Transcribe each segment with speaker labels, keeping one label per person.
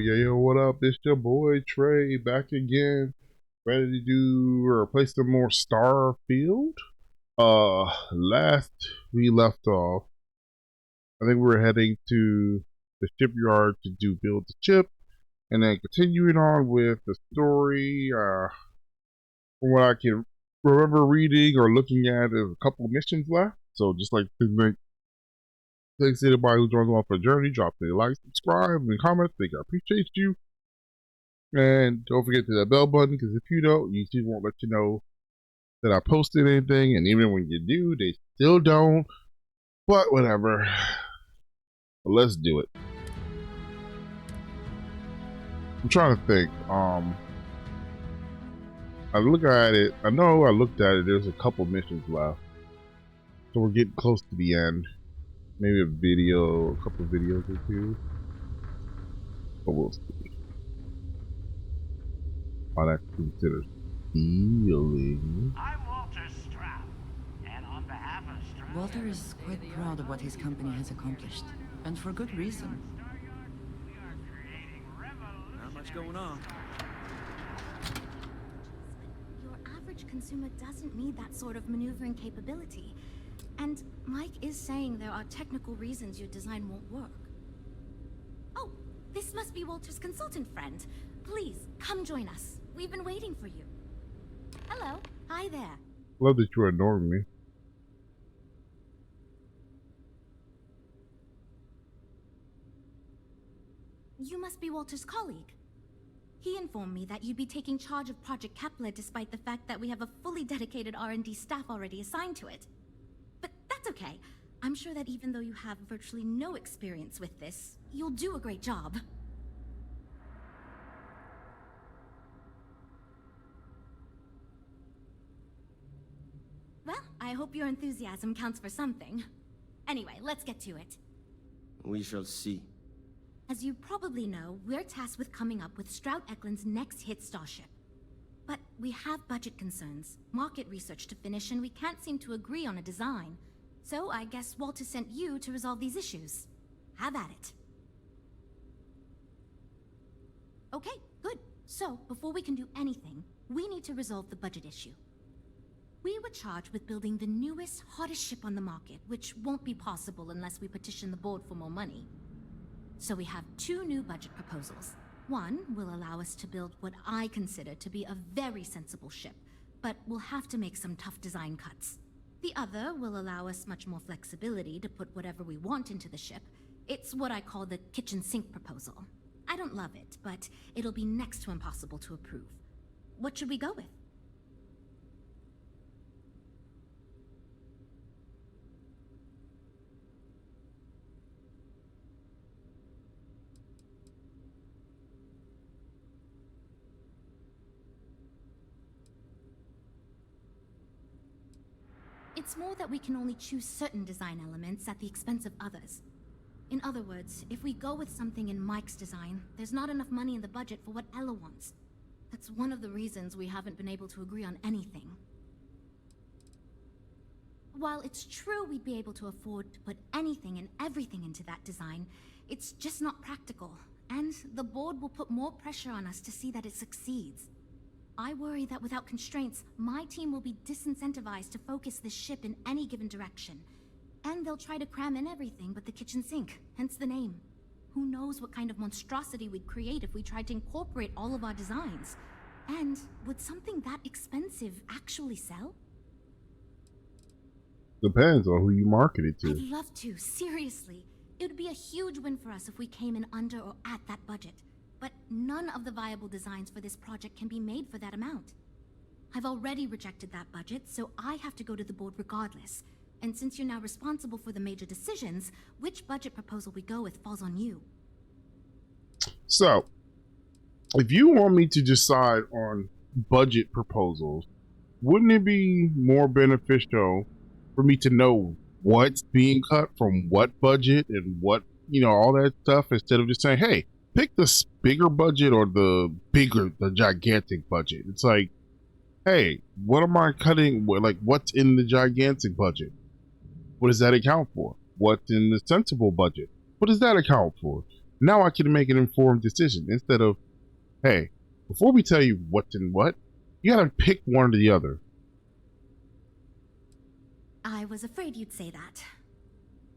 Speaker 1: Yo, what up? It's your boy Trey back again, ready to do or play some more Starfield. Last we left off, I think we were heading to the shipyard to build the ship, and then continuing on with the story. From what I can remember reading or looking at, there's a couple missions left. So just like to thanks to anybody who joins along for the journey. Drop a like, subscribe, and comment. I think I appreciate you. And don't forget to that bell button, because if you don't, YouTube won't let you know that I posted anything. And even when you do, they still don't. But whatever. But let's do it. I'm trying to think. I look at it. I know I looked at it. There's a couple missions left. So we're getting close to the end. Maybe a couple of videos or two. But we'll see. How that's considered stealing.
Speaker 2: I'm Walter Strapp, and on behalf of Strapp...
Speaker 3: Walter is quite proud of what his company has accomplished, and for good reason.
Speaker 2: We are creating revolution.
Speaker 4: Not much going on.
Speaker 5: Your average consumer doesn't need that sort of maneuvering capability. And Mike is saying there are technical reasons your design won't work. Oh, this must be Walter's consultant friend. Please, come join us. We've been waiting for you. Hello. Hi there.
Speaker 1: Love that you're ignoring me.
Speaker 5: You must be Walter's colleague. He informed me that you'd be taking charge of Project Kepler despite the fact that we have a fully dedicated R&D staff already assigned to it. But that's okay. I'm sure that even though you have virtually no experience with this, you'll do a great job. Well, I hope your enthusiasm counts for something. Anyway, let's get to it.
Speaker 4: We shall see.
Speaker 5: As you probably know, we're tasked with coming up with Stroud Eklund's next hit starship. But we have budget concerns, market research to finish, and we can't seem to agree on a design. So I guess Walter sent you to resolve these issues. Have at it. Okay, good. So, before we can do anything, we need to resolve the budget issue. We were charged with building the newest, hottest ship on the market, which won't be possible unless we petition the board for more money. So we have two new budget proposals. One will allow us to build what I consider to be a very sensible ship, but we'll have to make some tough design cuts. The other will allow us much more flexibility to put whatever we want into the ship. It's what I call the kitchen sink proposal. I don't love it, but it'll be next to impossible to approve. What should we go with? It's more that we can only choose certain design elements at the expense of others. In other words, if we go with something in Mike's design, there's not enough money in the budget for what Ella wants. That's one of the reasons we haven't been able to agree on anything. While it's true we'd be able to afford to put anything and everything into that design, it's just not practical, and the board will put more pressure on us to see that it succeeds. I worry that without constraints, my team will be disincentivized to focus this ship in any given direction. And they'll try to cram in everything but the kitchen sink, hence the name. Who knows what kind of monstrosity we'd create if we tried to incorporate all of our designs? And would something that expensive actually sell?
Speaker 1: Depends on who you market it to.
Speaker 5: I'd love to, seriously. It would be a huge win for us if we came in under or at that budget. But none of the viable designs for this project can be made for that amount. I've already rejected that budget, so I have to go to the board regardless. And since you're now responsible for the major decisions, which budget proposal we go with falls on you.
Speaker 1: So, if you want me to decide on budget proposals, wouldn't it be more beneficial for me to know what's being cut from what budget and what, all that stuff, instead of just saying, hey, pick the bigger budget or the gigantic budget? It's like, hey, what am I cutting? Like, what's in the gigantic budget? What does that account for? What's in the sensible budget? What does that account for? Now I can make an informed decision instead of, hey, before we tell you what's in what, you gotta pick one or the other.
Speaker 5: I was afraid you'd say that.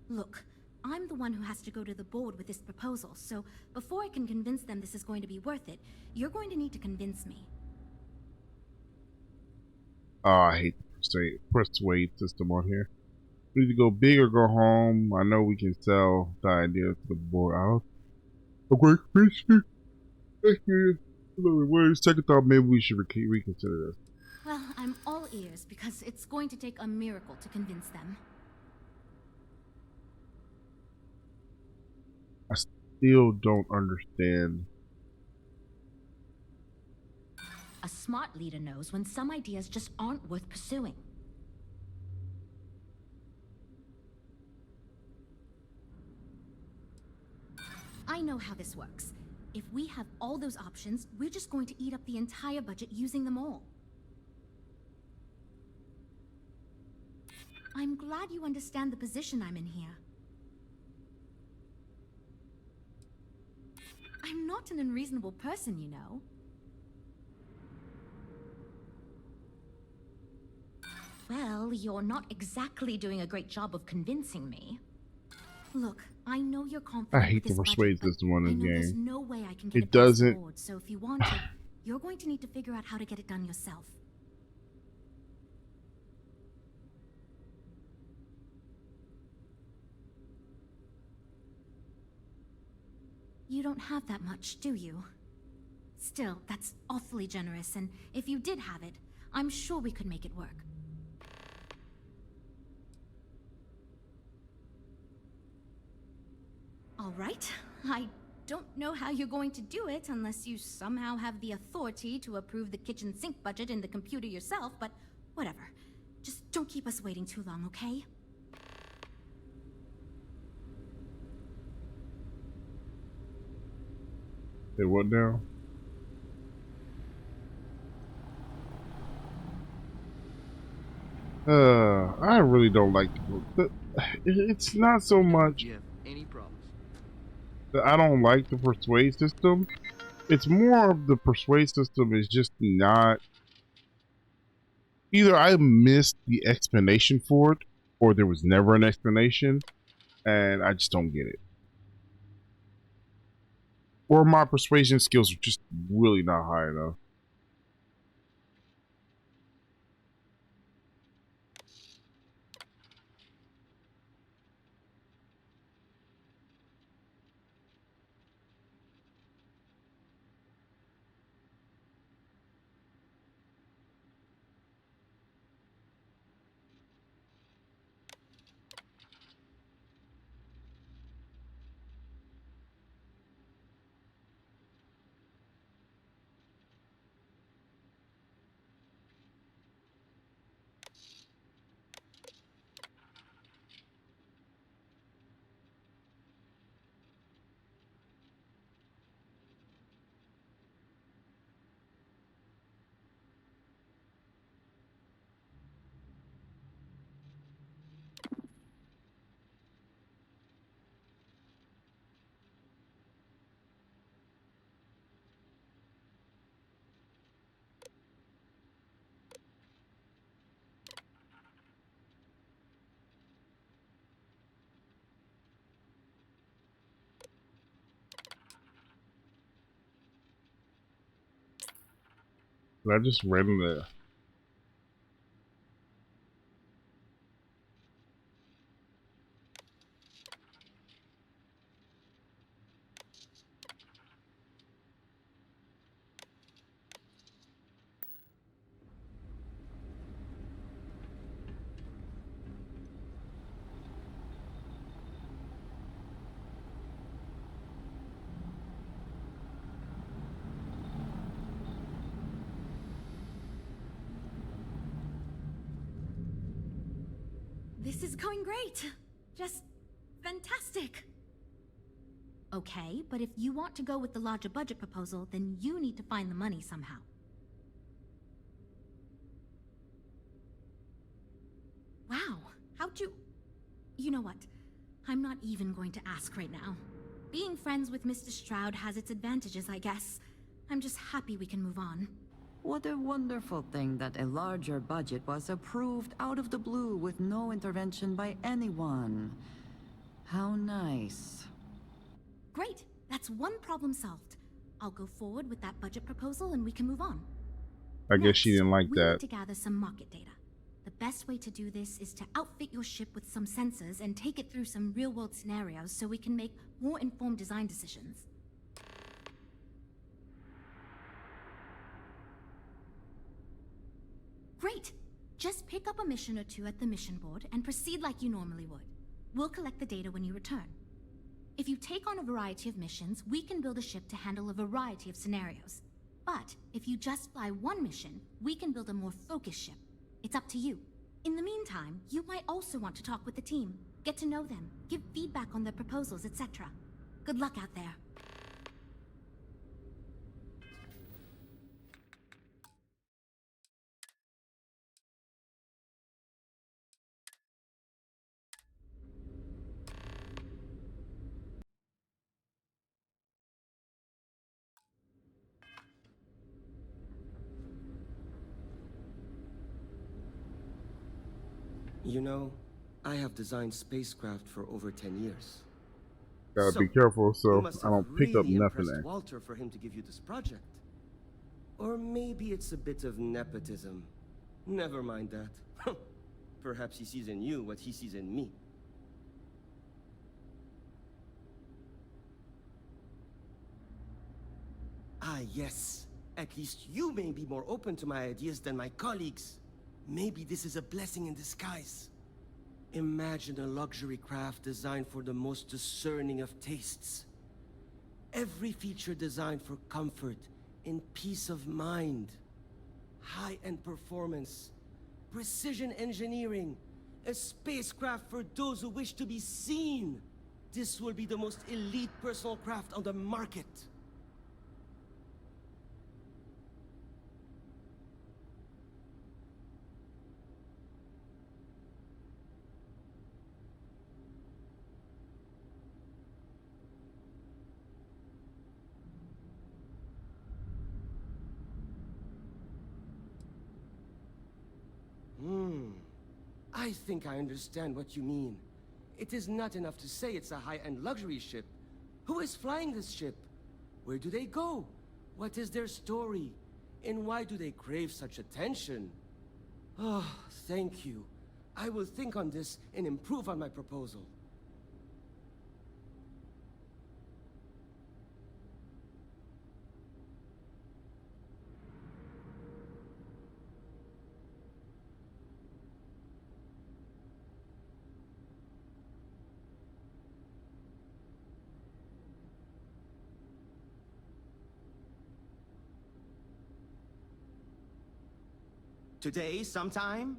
Speaker 5: Look, I'm the one who has to go to the board with this proposal, so before I can convince them this is going to be worth it, you're going to need to convince me.
Speaker 1: I hate the persuade system on here. We need to go big or go home. I know we can sell the idea to the board out. A great wait, second thought, maybe we should reconsider this.
Speaker 5: Well, I'm all ears because it's going to take a miracle to convince them.
Speaker 1: I still don't understand.
Speaker 5: A smart leader knows when some ideas just aren't worth pursuing. I know how this works. If we have all those options, we're just going to eat up the entire budget using them all. I'm glad you understand the position I'm in here. I'm not an unreasonable person, you know. Well, you're not exactly doing a great job of convincing me. Look, I know you're confident
Speaker 1: I hate
Speaker 5: with
Speaker 1: the
Speaker 5: this
Speaker 1: persuade
Speaker 5: budget,
Speaker 1: system on
Speaker 5: but I
Speaker 1: this
Speaker 5: know there's
Speaker 1: game.
Speaker 5: no way I can get
Speaker 1: It
Speaker 5: it past the
Speaker 1: doesn't.
Speaker 5: board, so if you want to, you're going to need to figure out how to get it done yourself. You don't have that much, do you? Still, that's awfully generous, and if you did have it, I'm sure we could make it work. All right. I don't know how you're going to do it unless you somehow have the authority to approve the kitchen sink budget in the computer yourself, but whatever. Just don't keep us waiting too long, okay?
Speaker 1: Say what now? I really don't like the. It's not so much
Speaker 4: You have any problems?
Speaker 1: that I don't like the persuade system. It's more of the persuade system is just not. Either I missed the explanation for it, or there was never an explanation, and I just don't get it. Or my persuasion skills are just really not high enough. But I just ran the.
Speaker 5: This is going great. Just fantastic. Okay, but if you want to go with the larger budget proposal, then you need to find the money somehow. how'd you... You know what? I'm not even going to ask right now. Being friends with Mr. Stroud has its advantages, I guess. I'm just happy we can move on.
Speaker 3: What a wonderful thing that a larger budget was approved out of the blue with no intervention by anyone. How nice.
Speaker 5: Great, that's one problem solved. I'll go forward with that budget proposal and we can move on.
Speaker 1: I guess she didn't like
Speaker 5: we
Speaker 1: that.
Speaker 5: need to gather some market data. The best way to do this is to outfit your ship with some sensors and take it through some real-world scenarios so we can make more informed design decisions. Great! Just pick up a mission or two at the mission board and proceed like you normally would. We'll collect the data when you return. If you take on a variety of missions, we can build a ship to handle a variety of scenarios. But if you just fly one mission, we can build a more focused ship. It's up to you. In the meantime, you might also want to talk with the team, get to know them, give feedback on their proposals, etc. Good luck out there.
Speaker 4: You know, I have designed spacecraft for over 10 years.
Speaker 1: Gotta be careful
Speaker 4: you
Speaker 1: so
Speaker 4: must
Speaker 1: I
Speaker 4: have
Speaker 1: don't pick up
Speaker 4: really
Speaker 1: nothing
Speaker 4: impressed
Speaker 1: there.
Speaker 4: Walter for him to give you this project. Or maybe it's a bit of nepotism. Never mind that. Perhaps he sees in you what he sees in me. Ah, yes. At least you may be more open to my ideas than my colleagues. Maybe this is a blessing in disguise. Imagine a luxury craft designed for the most discerning of tastes. Every feature designed for comfort and peace of mind. High-end performance, precision engineering, a spacecraft for those who wish to be seen. This will be the most elite personal craft on the market. I think I understand what you mean. It is not enough to say it's a high-end luxury ship. Who is flying this ship? Where do they go? What is their story? And why do they crave such attention? Oh, thank you. I will think on this and improve on my proposal. Today, sometime?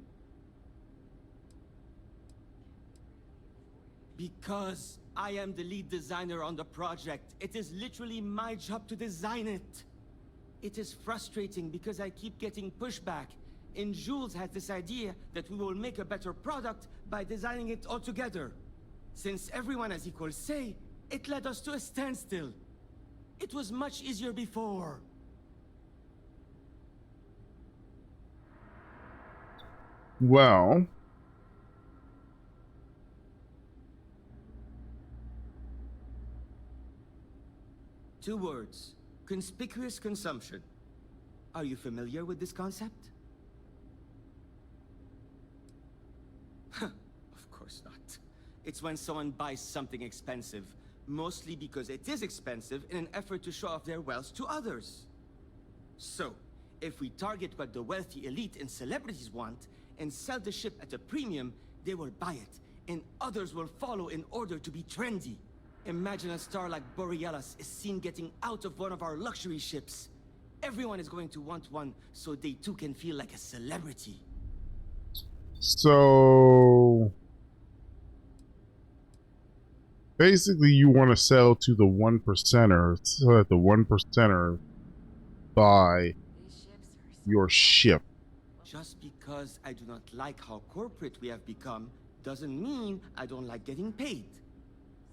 Speaker 4: Because I am the lead designer on the project. It is literally my job to design it. It is frustrating because I keep getting pushback. And Jules has this idea that we will make a better product by designing it all together. Since everyone has equal say, it led us to a standstill. It was much easier before.
Speaker 1: Well,
Speaker 4: 2 words. Conspicuous consumption. Are you familiar with this concept? Of course not. It's when someone buys something expensive, mostly because it is expensive in an effort to show off their wealth to others. So, if we target what the wealthy elite and celebrities want, and sell the ship at a premium, they will buy it, and others will follow in order to be trendy. Imagine a star like Borealis is seen getting out of one of our luxury ships. Everyone is going to want one, so they too can feel like a celebrity.
Speaker 1: so basically you want to sell to the 1%er so that the 1%er buy your ship.
Speaker 4: Just because I do not like how corporate we have become, doesn't mean I don't like getting paid.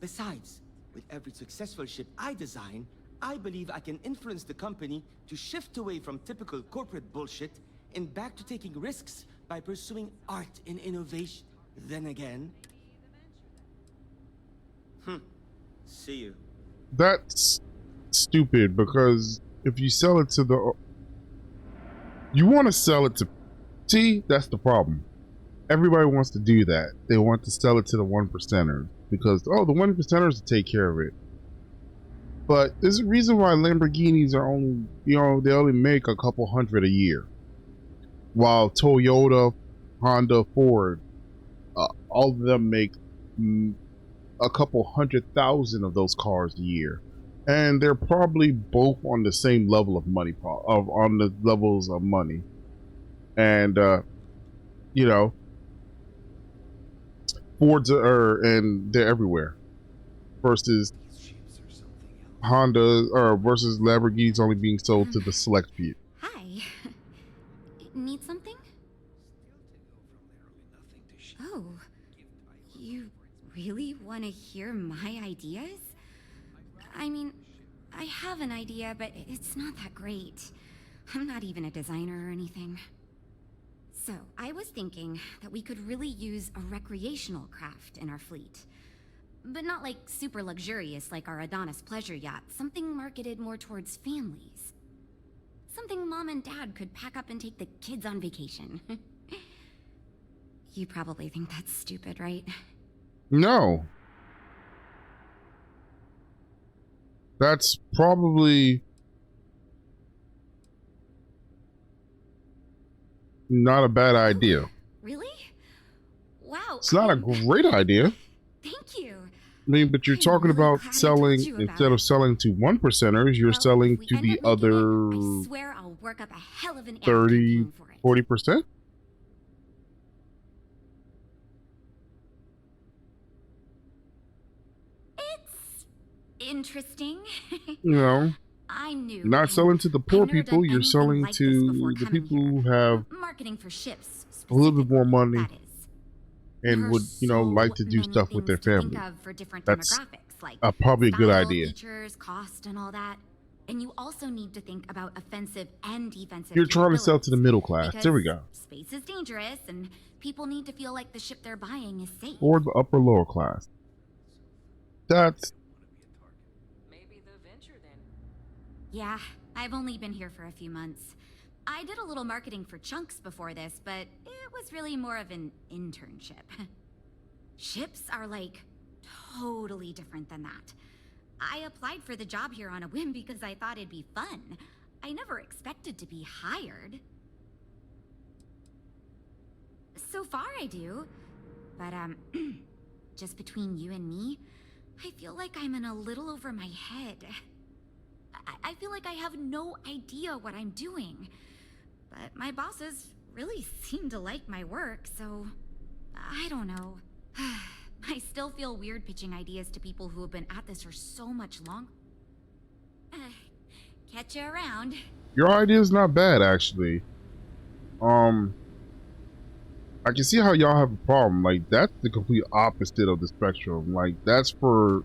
Speaker 4: Besides, with every successful ship I design, I believe I can influence the company to shift away from typical corporate bullshit and back to taking risks by pursuing art and innovation. Then again... See you.
Speaker 1: That's stupid because if you sell it to the... You want to sell it to... See, that's the problem. Everybody wants to do that. They want to sell it to the 1%ers because, oh, the 1%ers will take care of it. But there's a reason why Lamborghinis are only, they only make a couple hundred a year. While Toyota, Honda, Ford, all of them make a couple 100,000 of those cars a year. And they're probably both on the same level of money, on the levels of money. And, Fords and they're everywhere. Versus Honda, or versus Lamborghinis only being sold to the select few.
Speaker 5: Hi. Need something? Oh. You really want to hear my ideas? I mean, I have an idea, but it's not that great. I'm not even a designer or anything. So, I was thinking that we could really use a recreational craft in our fleet. But not like super luxurious like our Adonis pleasure yacht. Something marketed more towards families. Something Mom and Dad could pack up and take the kids on vacation. You probably think that's stupid, right?
Speaker 1: No. That's probably not a bad idea.
Speaker 5: Really? Wow.
Speaker 1: It's not a great idea.
Speaker 5: Thank you.
Speaker 1: I mean, but you're
Speaker 5: I'm
Speaker 1: talking
Speaker 5: really
Speaker 1: about
Speaker 5: glad I told
Speaker 1: selling,
Speaker 5: you about
Speaker 1: instead
Speaker 5: it.
Speaker 1: of selling to 1%ers, you're
Speaker 5: Well,
Speaker 1: selling
Speaker 5: if we
Speaker 1: to
Speaker 5: end
Speaker 1: the
Speaker 5: up making
Speaker 1: other
Speaker 5: it, I swear I'll work up a hell of an ad
Speaker 1: 30,
Speaker 5: campaign for it.
Speaker 1: 40%?
Speaker 5: It's interesting. I knew.
Speaker 1: You're not
Speaker 5: and
Speaker 1: selling to the
Speaker 5: I've
Speaker 1: poor
Speaker 5: never
Speaker 1: people,
Speaker 5: done
Speaker 1: you're
Speaker 5: anything
Speaker 1: selling
Speaker 5: like this before
Speaker 1: to the
Speaker 5: coming
Speaker 1: people
Speaker 5: here.
Speaker 1: who have
Speaker 5: Marketing for ships,
Speaker 1: a little bit more
Speaker 5: specifically,
Speaker 1: money
Speaker 5: that is.
Speaker 1: and
Speaker 5: There are
Speaker 1: would, like
Speaker 5: so
Speaker 1: to do
Speaker 5: many
Speaker 1: stuff with their
Speaker 5: things to think
Speaker 1: family.
Speaker 5: of for different
Speaker 1: That's
Speaker 5: demographics, like
Speaker 1: probably a good
Speaker 5: style,
Speaker 1: idea.
Speaker 5: features, cost, and all that. And you also need to think about offensive and defensive
Speaker 1: You're trying to sell to the
Speaker 5: capabilities,
Speaker 1: middle class.
Speaker 5: because
Speaker 1: There we go.
Speaker 5: space is dangerous, and people need to feel like the ship they're buying is safe.
Speaker 1: Or the upper lower class. That's
Speaker 6: Maybe the venture then.
Speaker 5: Yeah, I've only been here for a few months. I did a little marketing for Chunks before this, but it was really more of an internship. Ships are like totally different than that. I applied for the job here on a whim because I thought it'd be fun. I never expected to be hired. So far I do. But just between you and me, I feel like I'm in a little over my head. I feel like I have no idea what I'm doing. But my bosses really seem to like my work, so I don't know. I still feel weird pitching ideas to people who have been at this for so much longer. Catch you around.
Speaker 1: your idea is not bad, actually. I can see how y'all have a problem. Like, that's the complete opposite of the spectrum. Like, that's for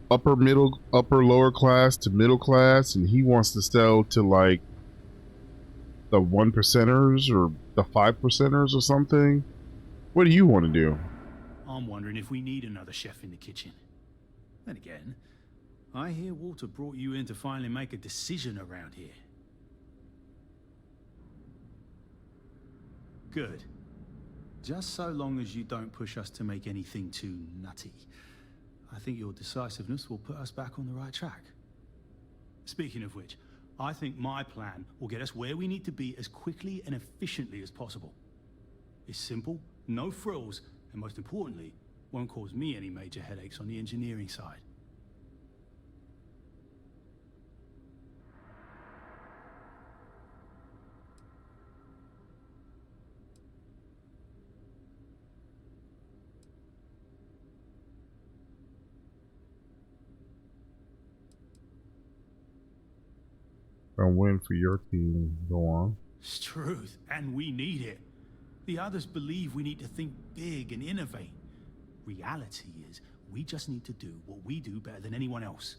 Speaker 1: upper lower class to middle class, and he wants to sell to like the 1%ers or the 5%ers or something. What do you want to do?
Speaker 7: I'm wondering if we need another chef in the kitchen. Then again, I hear Walter brought you in to finally make a decision around here. Good. Just so long as you don't push us to make anything too nutty. I think your decisiveness will put us back on the right track. Speaking of which, I think my plan will get us where we need to be as quickly and efficiently as possible. It's simple, no frills, and most importantly, won't cause me any major headaches on the engineering side.
Speaker 1: A win for your team. Go on.
Speaker 7: It's truth, and we need it. The others believe we need to think big and innovate. Reality is, we just need to do what we do better than anyone else.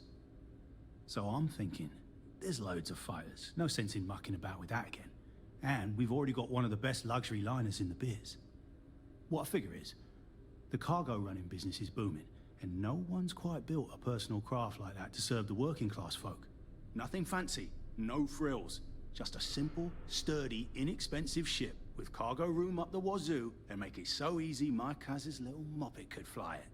Speaker 7: So I'm thinking, there's loads of fighters. No sense in mucking about with that again. And we've already got one of the best luxury liners in the biz. What I figure is, the cargo running business is booming, and no one's quite built a personal craft like that to serve the working class folk. Nothing fancy, no frills. Just a simple, sturdy, inexpensive ship with cargo room up the wazoo and make it so easy my cousin's little moppet could fly it.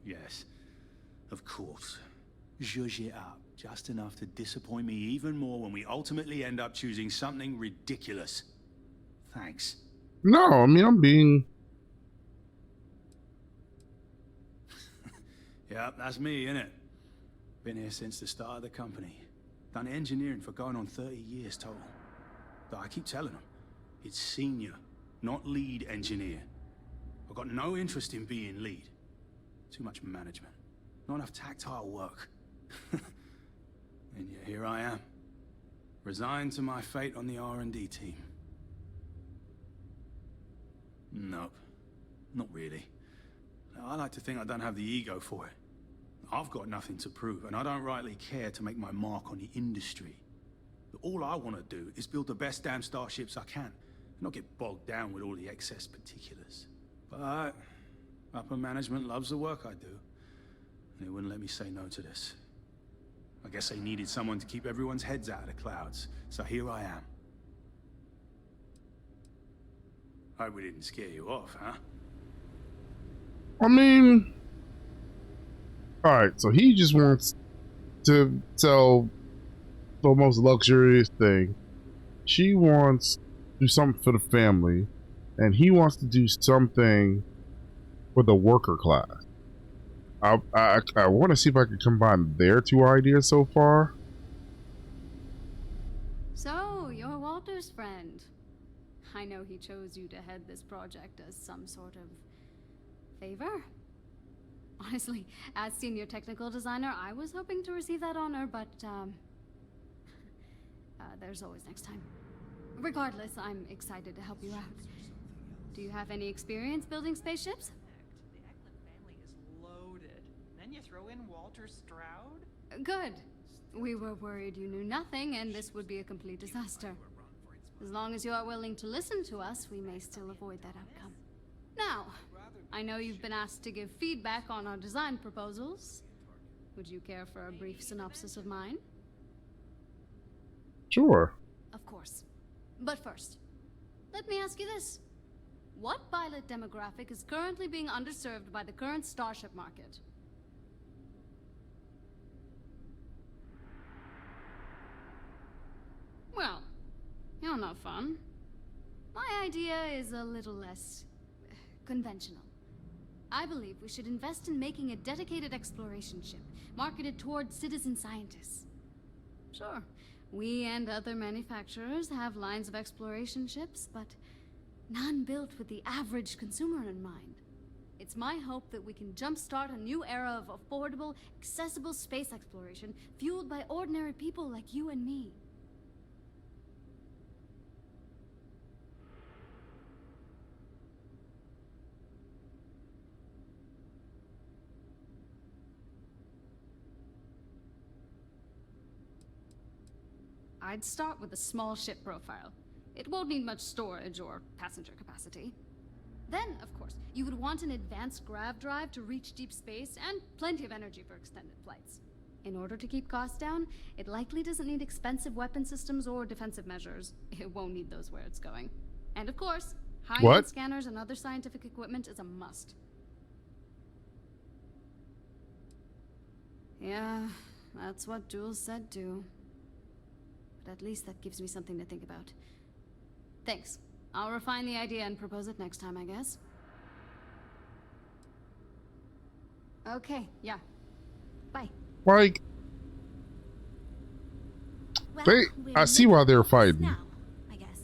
Speaker 7: Yes, of course. Zhuzh it up, just enough to disappoint me even more when we ultimately end up choosing something ridiculous. Thanks.
Speaker 1: No, I mean, I'm being...
Speaker 7: Yep, that's me, innit? Been here since the start of the company. Done engineering for going on 30 years total. But I keep telling them, it's senior, not lead engineer. I've got no interest in being lead. Too much management. Not enough tactile work. And yet here I am. Resigned to my fate on the R&D team. Nope. Not really. I like to think I don't have the ego for it. I've got nothing to prove, and I don't rightly care to make my mark on the industry. All I want to do is build the best damn starships I can, and not get bogged down with all the excess particulars. But upper management loves the work I do, and they wouldn't let me say no to this. I guess they needed someone to keep everyone's heads out of the clouds, so here I am. Hope we didn't scare you off, huh?
Speaker 1: I mean... Alright, so he just wants to sell the most luxurious thing. She wants to do something for the family, and he wants to do something for the worker class. I want to see if I can combine their two ideas so far.
Speaker 8: So, you're Walter's friend. I know he chose you to head this project as some sort of favor. Honestly, as senior technical designer, I was hoping to receive that honor, but, there's always next time. Regardless, I'm excited to help you out. Do you have any experience building spaceships?
Speaker 6: The Eklund family is loaded. Then you throw in Walter Stroud?
Speaker 8: Good. We were worried you knew nothing, and this would be a complete disaster. As long as you are willing to listen to us, we may still avoid that outcome. Now, I know you've been asked to give feedback on our design proposals. Would you care for a brief synopsis of mine?
Speaker 1: Sure.
Speaker 8: Of course. But first, let me ask you this. What pilot demographic is currently being underserved by the current starship market? Well, you're no fun. My idea is a little less conventional. I believe we should invest in making a dedicated exploration ship, marketed toward citizen scientists. Sure, we and other manufacturers have lines of exploration ships, but none built with the average consumer in mind. It's my hope that we can jumpstart a new era of affordable, accessible space exploration, fueled by ordinary people like you and me. I'd start with a small ship profile. It won't need much storage or passenger capacity. Then, of course, you would want an advanced grav drive to reach deep space and plenty of energy for extended flights. In order to keep costs down, it likely doesn't need expensive weapon systems or defensive measures. It won't need those where it's going. And of course, high-end scanners and other scientific equipment is a must. Yeah, that's what Jules said too. But at least that gives me something to think about. Thanks. I'll refine the idea and propose it next time, I guess. Okay, yeah. Bye.
Speaker 1: Like,
Speaker 5: Well,
Speaker 1: I see why they're fighting.
Speaker 5: now, I guess.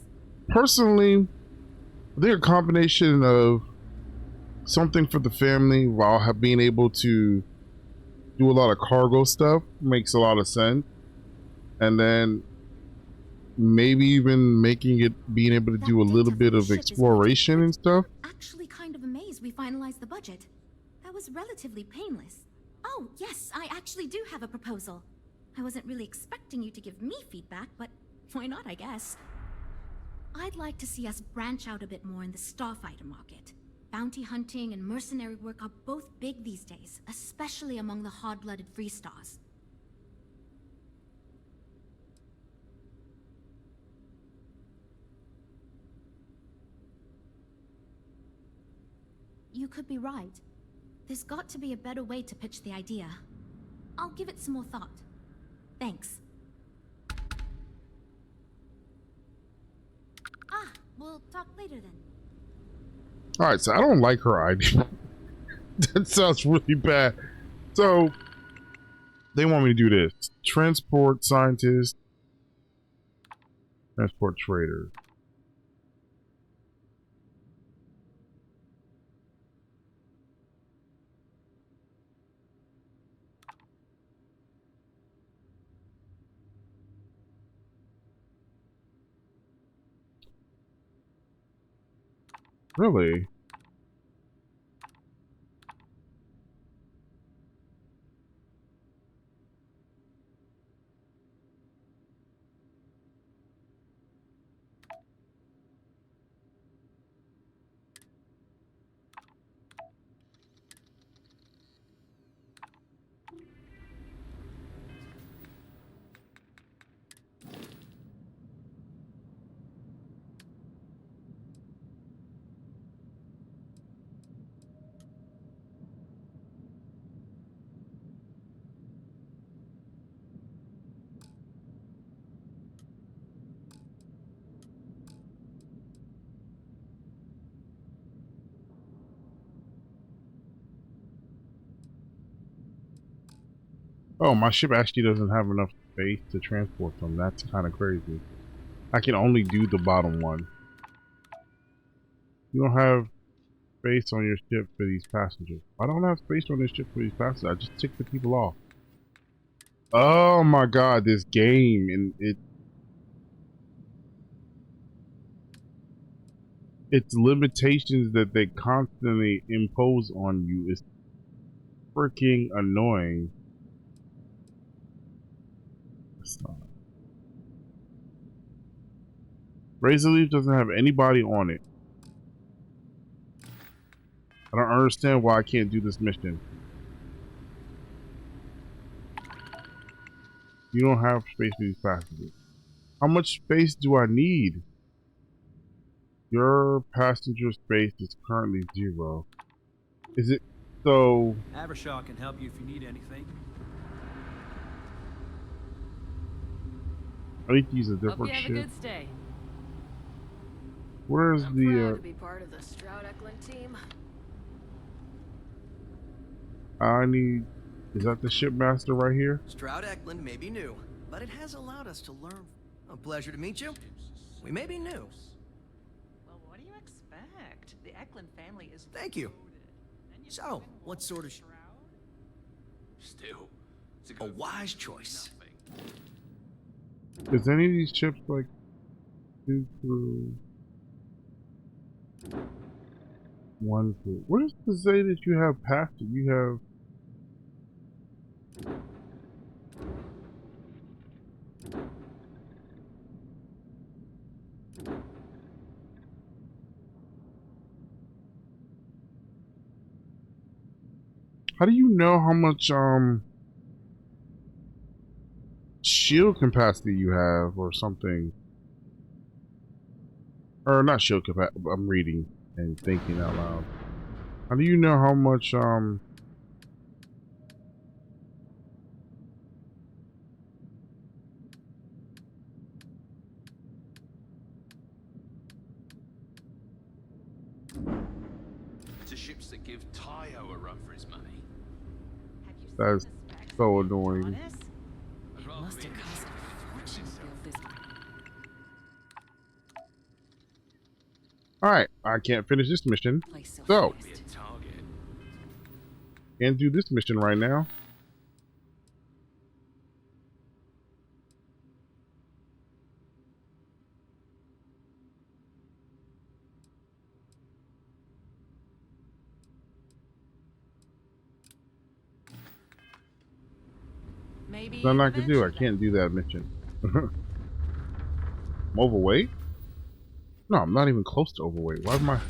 Speaker 1: Personally, they're a combination of something for the family while being able to do a lot of cargo stuff. Makes a lot of sense. And then maybe even making it being able to
Speaker 5: That
Speaker 1: do a little
Speaker 5: data
Speaker 1: bit
Speaker 5: from the
Speaker 1: of
Speaker 5: ship is really
Speaker 1: exploration
Speaker 5: good.
Speaker 1: and stuff.
Speaker 5: I'm actually kind of amazed we finalized the budget. That was relatively painless. Oh, yes, I actually do have a proposal. I wasn't really expecting you to give me feedback, but why not, I guess. I'd like to see us branch out a bit more in the starfighter market. Bounty hunting and mercenary work are both big these days, especially among the hard-blooded free stars. You could be right. There's got to be a better way to pitch the idea. I'll give it some more thought. Thanks. Ah, we'll talk later then.
Speaker 1: All right, so I don't like her idea. That sounds really bad. So they want me to do this: transport scientist, transport trader. Really? Oh, my ship actually doesn't have enough space to transport them. That's kind of crazy. I can only do the bottom one. You don't have space on your ship for these passengers. I don't have space on this ship for these passengers. I just tick the people off. Oh my god, this game and its limitations that they constantly impose on you is freaking annoying. Razor Leaf doesn't have anybody on it. I don't understand why I can't do this mission. You don't have space for these passengers. How much space do I need? Your passenger space is currently 0. Is it so?
Speaker 9: Avershaw can help you if you need anything.
Speaker 1: I need to use a
Speaker 10: Hope you
Speaker 1: different
Speaker 10: have a
Speaker 1: ship.
Speaker 10: good stay.
Speaker 1: Where's
Speaker 10: I'm
Speaker 1: the?
Speaker 10: proud to be part of the Stroud Eklund team.
Speaker 1: I need. Is that the shipmaster right here?
Speaker 11: Stroud Eklund may be new, but it has allowed us to learn. A pleasure to meet you. We may be new.
Speaker 6: Well, what do you expect? The Eklund family is
Speaker 11: Thank you.
Speaker 6: loaded. Then you
Speaker 11: So,
Speaker 6: throw in
Speaker 11: what
Speaker 6: Walter
Speaker 11: sort of
Speaker 6: Stroud?
Speaker 12: Still, it's
Speaker 11: a wise choice.
Speaker 1: Is any of these ships like 2 through 1 through? What does it say that you have passed it? You have. How do you know how much shield capacity you have or something? Or not shield capacity. I'm reading and thinking out loud. How do you know how much
Speaker 12: it's the ships that give Tayo a run for his money.
Speaker 6: Have you seen
Speaker 1: that's
Speaker 6: the specs
Speaker 1: so
Speaker 6: of the
Speaker 1: annoying?
Speaker 6: Adonis?
Speaker 12: I'd rather
Speaker 10: Must
Speaker 12: be
Speaker 10: have cost a fortune to build this.
Speaker 1: Alright, I can't finish this mission.
Speaker 10: Place so
Speaker 1: So,
Speaker 12: be a
Speaker 10: fast.
Speaker 12: target.
Speaker 1: can't do this mission right now.
Speaker 3: Maybe
Speaker 1: Nothing I can do. I
Speaker 3: eventually.
Speaker 1: can't do that mission. I'm overweight? No, I'm not even close to overweight. Why am I?
Speaker 3: Will you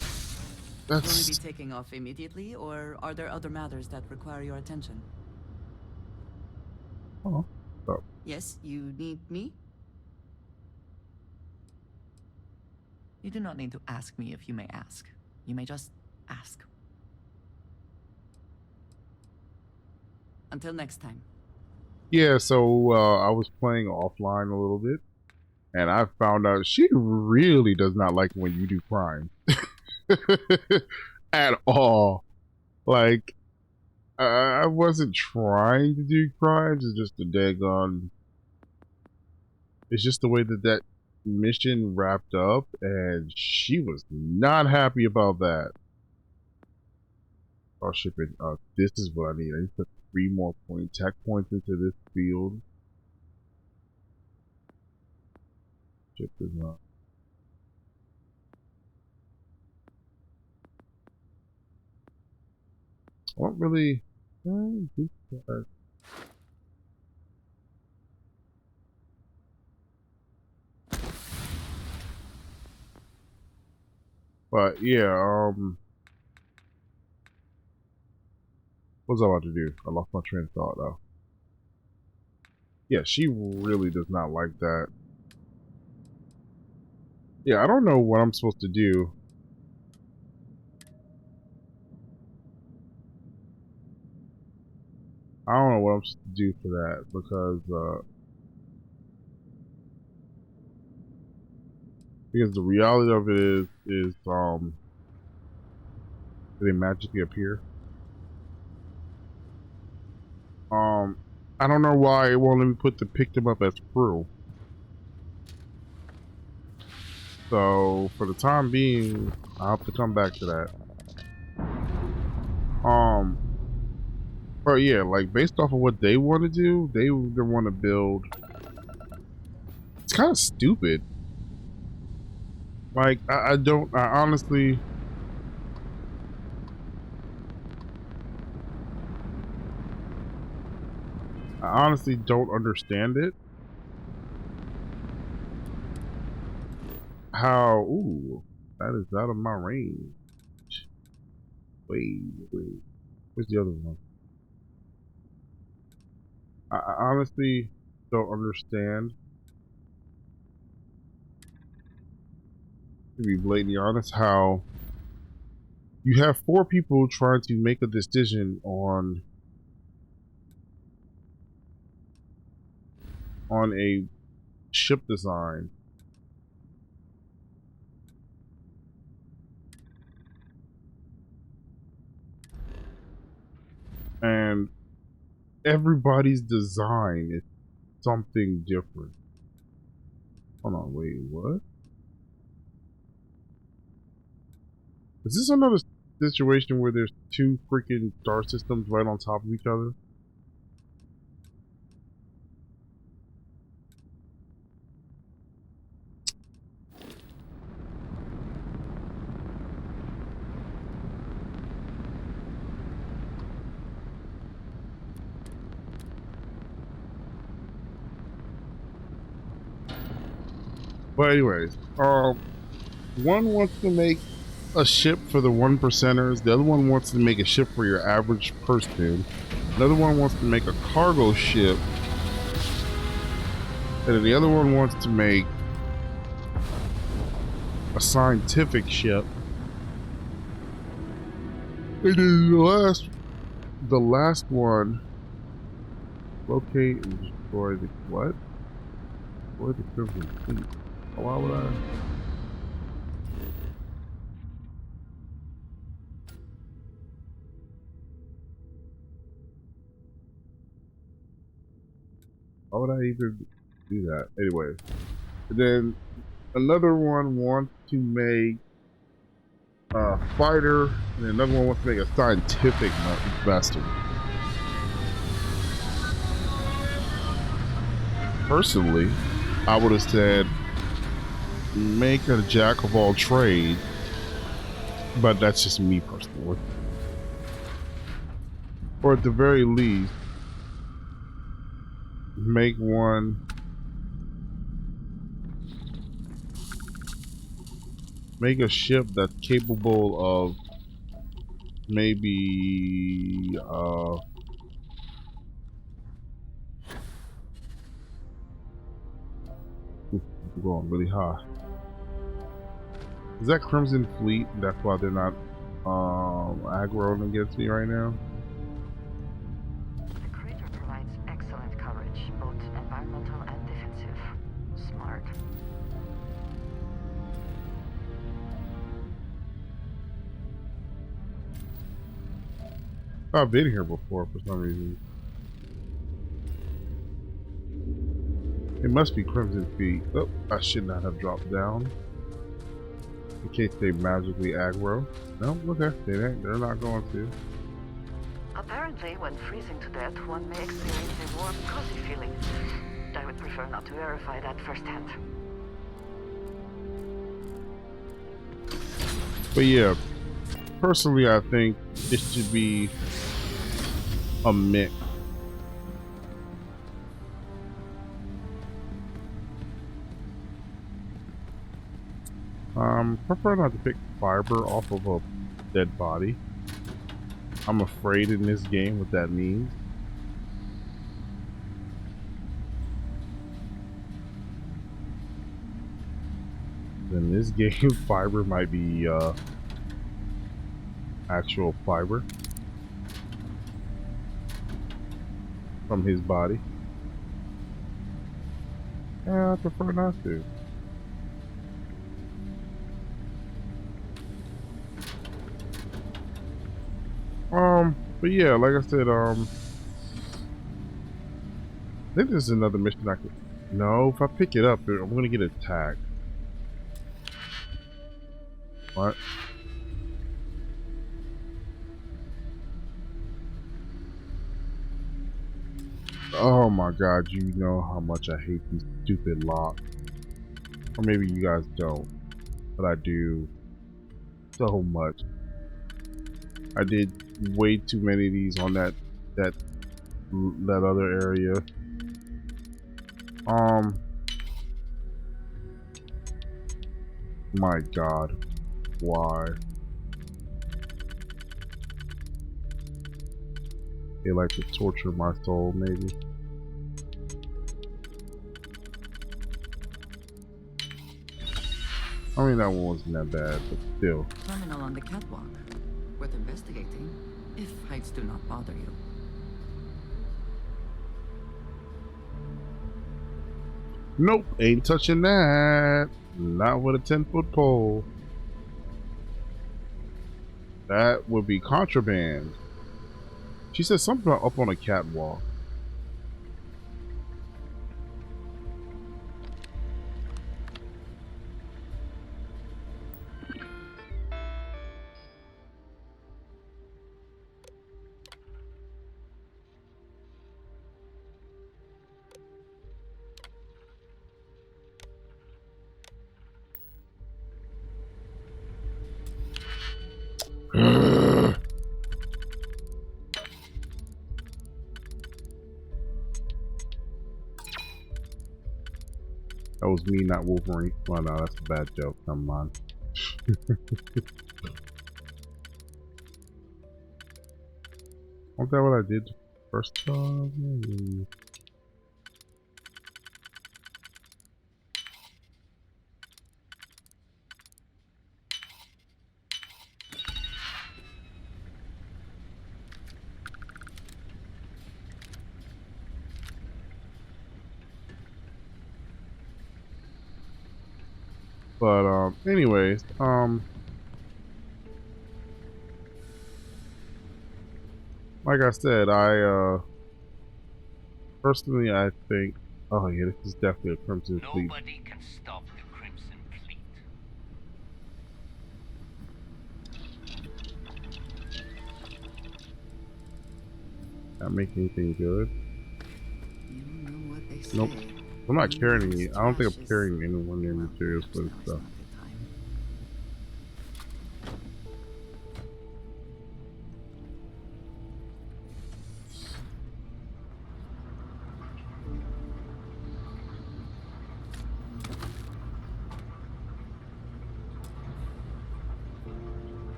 Speaker 3: be
Speaker 1: That's.
Speaker 3: taking off immediately, or are there other matters that require your attention?
Speaker 1: Oh. Oh.
Speaker 3: Yes, you need me? You do not need to ask me if you may ask. You may just ask. Until next time.
Speaker 1: Yeah, so I was playing offline a little bit, and I found out she really does not like when you do crime. At all. Like, I wasn't trying to do crimes, it's just the daggone. It's just the way that that mission wrapped up, and she was not happy about that. Oh, shipping. This is what I need. I need to put 3 more tech points into this field. Ship is not. I don't really. But yeah, what was I about to do? I lost my train of thought though. Yeah, she really does not like that. Yeah, I don't know what I'm supposed to do. I don't know what I'm supposed to do for that because the reality of it is they magically appear. I don't know why it won't let me pick them up as crew. So for the time being, I'll have to come back to that. But yeah, like based off of what they want to do, they want to build. It's kind of stupid. Like I honestly don't understand it. How? Ooh, that is out of my range. Wait. Where's the other one? I honestly don't understand. To be blatantly honest, how you have 4 people trying to make a decision on a ship design. And everybody's design is something different. Hold on, wait, what? Is this another situation where there's 2 freaking star systems right on top of each other? But anyways, one wants to make a ship for the 1%ers. The other one wants to make a ship for your average person. Another one wants to make a cargo ship. And then the other one wants to make a scientific ship. And then the last one, locate and destroy the what? Destroy the Crimson Fleet. Why would I? Why would I even do that? Anyway, and then another one wants to make a fighter, and another one wants to make a scientific vessel. Personally, I would have said make a jack of all trades, but that's just me personally. Or at the very least, make one. Make a ship that's capable of maybe going really high. Is that Crimson Fleet? That's why they're not aggroing against me right now.
Speaker 3: The crater provides excellent coverage, both environmental and defensive. Smart.
Speaker 1: I've been here before for some reason. It must be Crimson Fleet. Oh, I should not have dropped down. In case they magically aggro. No, okay. They're not going to.
Speaker 3: Apparently, when freezing to death, one may experience a warm, cozy feeling. I would prefer not to verify that firsthand.
Speaker 1: But yeah, personally, I think it should be a mix. Prefer not to pick fiber off of a dead body. I'm afraid in this game what that means. In this game, fiber might be actual fiber from his body. Yeah, I prefer not to. But yeah, like I said, I think there's another mission I could. No, if I pick it up, I'm gonna get attacked. What? Oh my god, you know how much I hate these stupid locks. Or maybe you guys don't, but I do so much. I did way too many of these on that other area. My god, why? They like to torture my soul, maybe. I mean, that one wasn't that bad, but still.
Speaker 3: Terminal on the catwalk. Worth investigating, if heights do not bother you.
Speaker 1: Nope, ain't touching that. Not with a 10-foot pole. That would be contraband. She said something about up on a catwalk. That was me, not Wolverine. Well, no, that's a bad joke. Come on. Wasn't that what I did first time? But anyways, like I said, personally I think, oh yeah, this is definitely a Crimson Fleet.
Speaker 2: Nobody can stop the Crimson Fleet.
Speaker 1: Not make anything good.
Speaker 3: You know what they say.
Speaker 1: Nope. I'm not carrying any. I don't think I'm carrying anyone near materials for this stuff.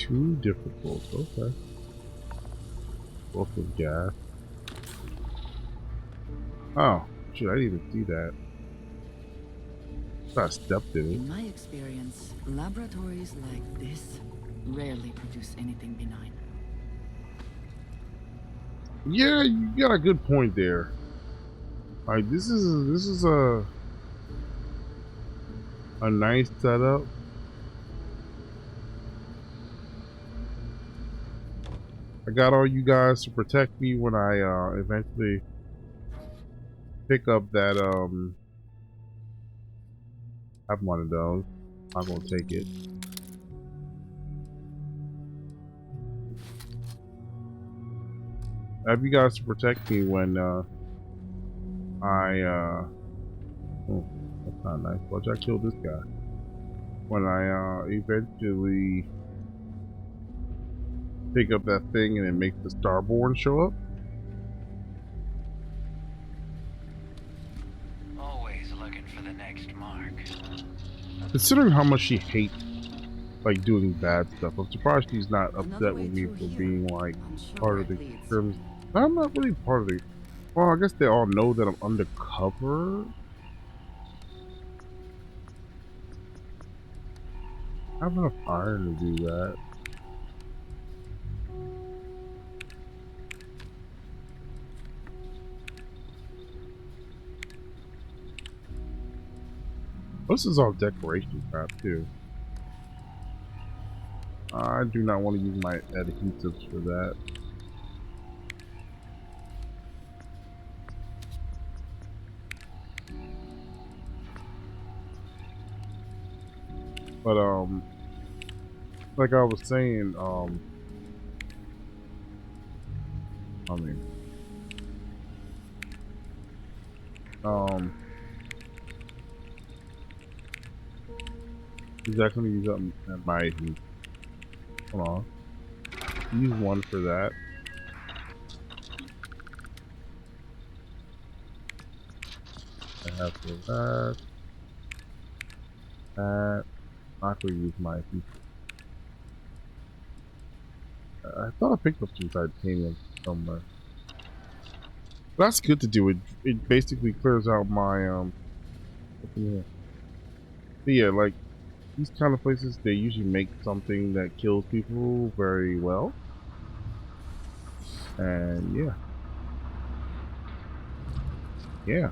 Speaker 1: too difficult. Okay. Both with gas. Oh, shit, I didn't even see that. I stepped in it.
Speaker 3: In my experience, laboratories like this rarely produce anything benign.
Speaker 1: Yeah, you got a good point there. Like this is a nice setup. I got all you guys to protect me when I eventually pick up that I have one of those. I'm gonna take it. I have you guys to protect me when oh, that's not nice. Watch I kill this guy. When I eventually pick up that thing and it makes the Starborn show up.
Speaker 2: Always looking for the next mark.
Speaker 1: Considering how much she hates like doing bad stuff, I'm surprised she's not upset with me for being like part of the Crimson. I'm not really part of the. Well, I guess they all know that I'm undercover. I have enough iron to do that. This is all decoration crap too. I do not want to use my adhesives for that. But like I was saying, I mean, he's actually use up my adhesive. Hold on, use one for that. I have for that. That. I could use my adhesive. I thought I picked up some titanium somewhere. That's good to do. It basically clears out my what's in here. But yeah, like these kind of places, they usually make something that kills people very well. And yeah. Yeah.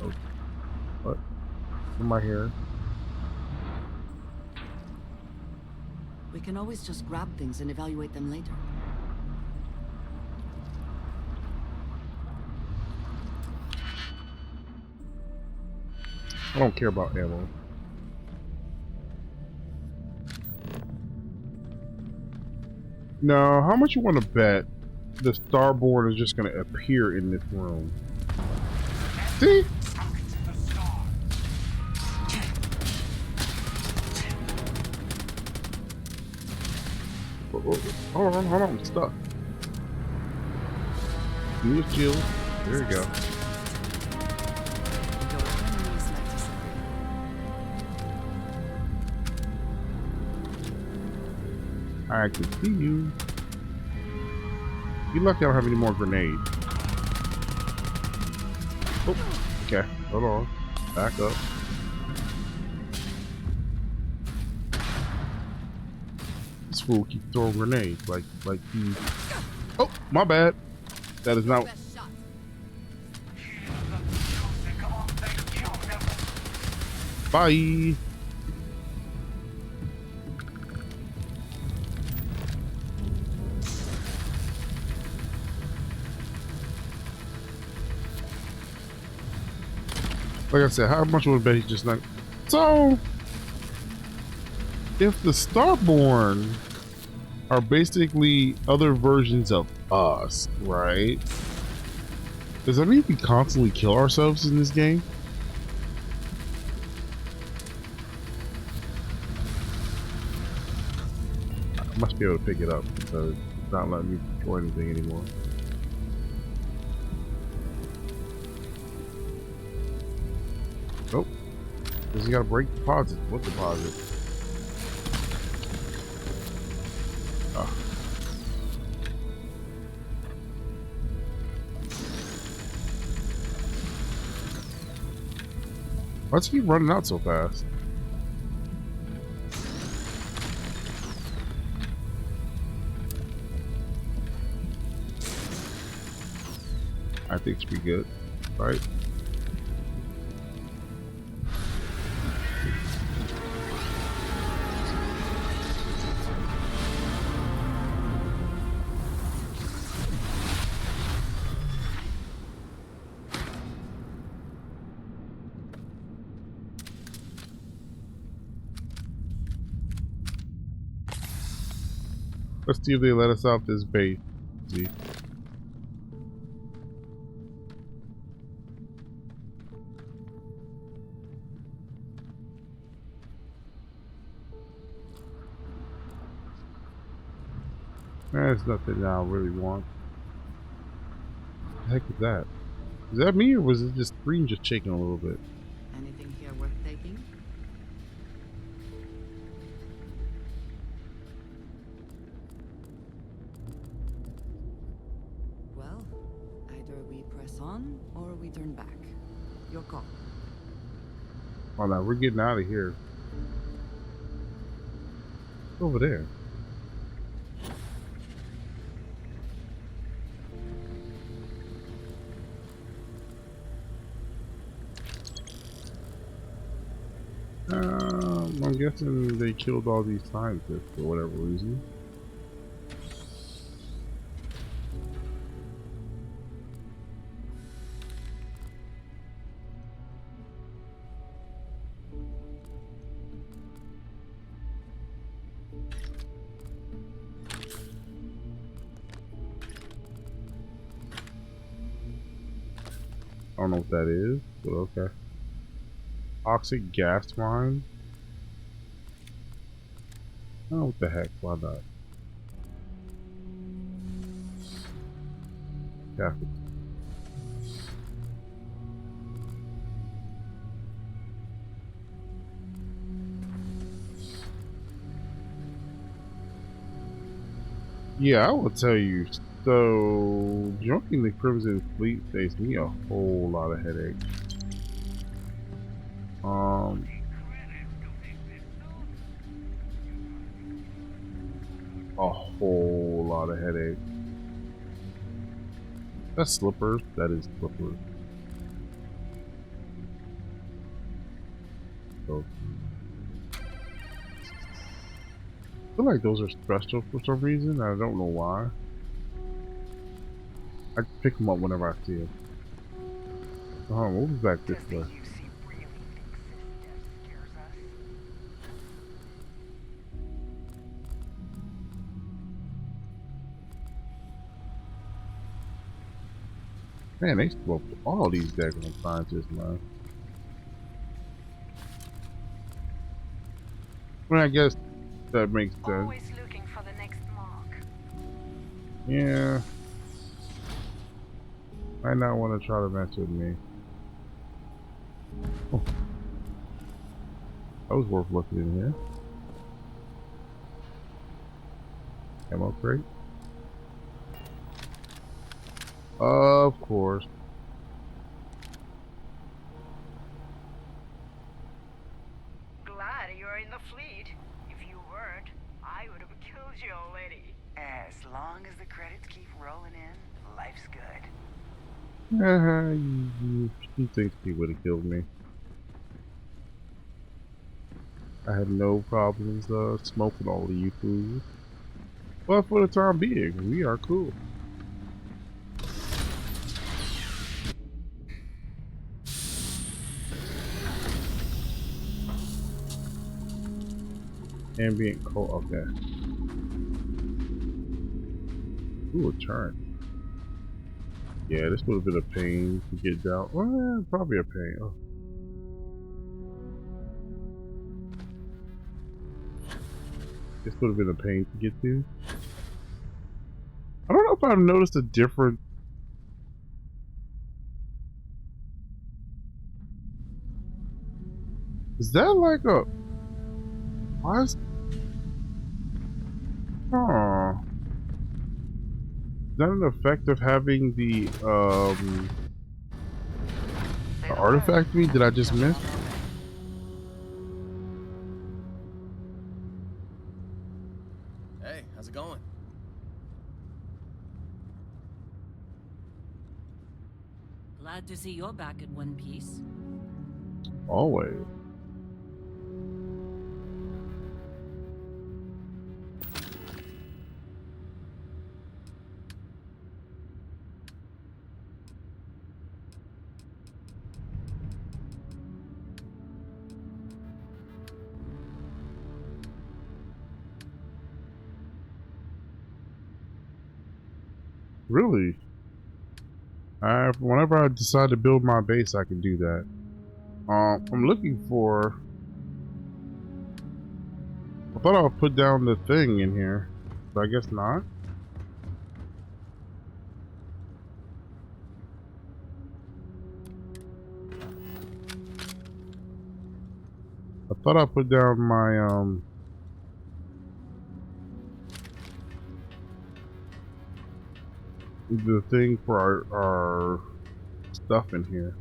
Speaker 1: Oh, what am I here?
Speaker 3: We can always just grab things and evaluate them later.
Speaker 1: I don't care about ammo. Now, how much you want to bet the starboard is just going to appear in this room? See? Hold on, I'm stuck. Use shield. There you go. I can see you. You're lucky I don't have any more grenades. Oh, okay. Hold on. Back up. This fool keeps throwing grenades like he. Oh, my bad. That is not. Bye. Like I said, how much would I bet he's just not? So, if the Starborn are basically other versions of us, right? Does that mean we constantly kill ourselves in this game? I must be able to pick it up because it's not letting me destroy anything anymore. Nope. Because you gotta break deposits. What deposit? Why's he running out so fast? I think should be good, right? Let's see if they let us off this base. See. There's nothing I really want. What the heck is that? Is that me or was it just screen just shaking a little bit?
Speaker 3: Anything here worth taking? Well, either we press on or we turn back. Your call.
Speaker 1: Oh no, we're getting out of here. Over there. I'm guessing they killed all these scientists for whatever reason. I don't know what that is, but okay. Toxic gas mine? Oh, what the heck? Why not? Yeah. Yeah, I will tell you. So, joining the Crimson Fleet saves me a whole lot of headaches. A whole lot of headaches. That's slippers. That is slippers. So, I feel like those are special for some reason. I don't know why. I pick them up whenever I see them. We'll be back this way. Man, they smoked all these daggone scientists, man. Well, I guess that makes sense.
Speaker 10: Always looking for the next mark.
Speaker 1: Yeah. Might not want to try to mess with me. Oh. That was worth looking in here. Ammo crate. Of course.
Speaker 2: Glad you're in the fleet. If you weren't, I would have killed you already. As long as the credits keep rolling in, life's good.
Speaker 1: You think he would have killed me? I had no problems smoking all of you fools. But for the time being, we are cool. Ambient cold, okay. Ooh, a turn. Yeah, this would have been a pain to get down. Well, probably a pain. Oh. This would have been a pain to get to. I don't know if I've noticed a difference. Is that like a... Why is... Oh. Is that an effect of having the artifact me? Did I just miss?
Speaker 3: Glad to see you're back in one piece.
Speaker 1: Always. Really? Whenever I decide to build my base, I can do that. I'm looking for. I thought I'll put down the thing in here, but I guess not. I thought I put down my the thing for our stuff in here,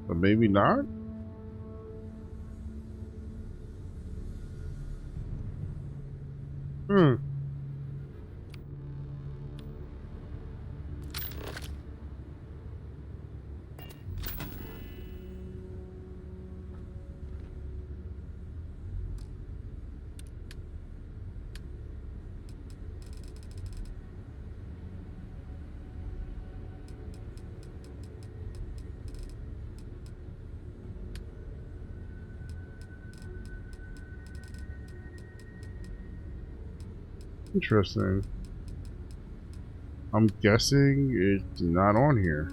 Speaker 1: but maybe not. Hmm. Interesting. I'm guessing it's not on here.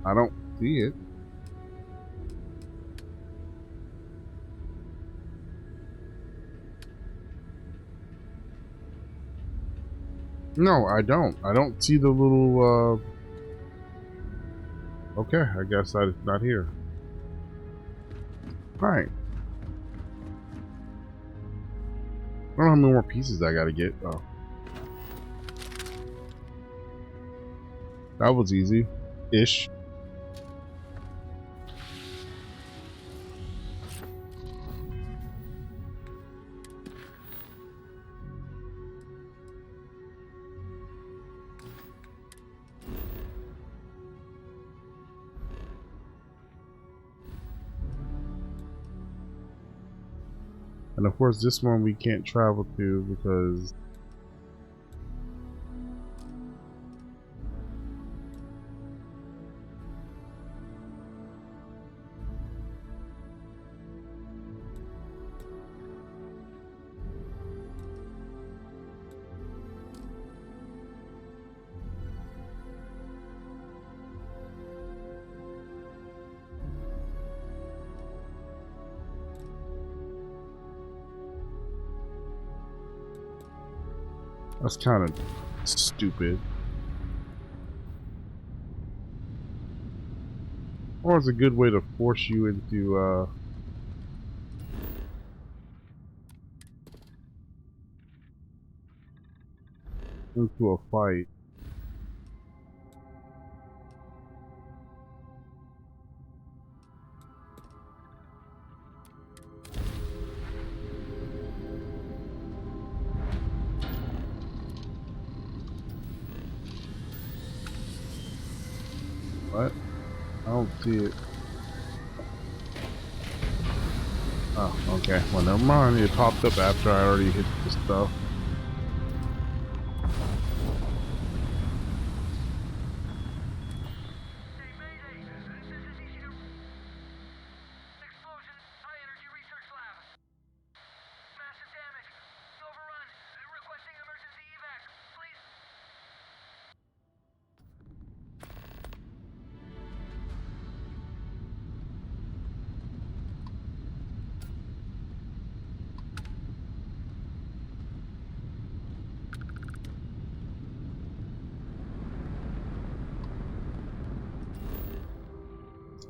Speaker 1: I don't see it. No, I don't. I don't see the little, okay, I guess it's not here. Alright. I don't know how many more pieces I gotta get. Oh. That was easy. Ish. And of course this one we can't travel to because that's kind of stupid. Or it's a good way to force you into a fight. What? I don't see it. Oh, okay. Well, never mind. It popped up after I already hit the stuff.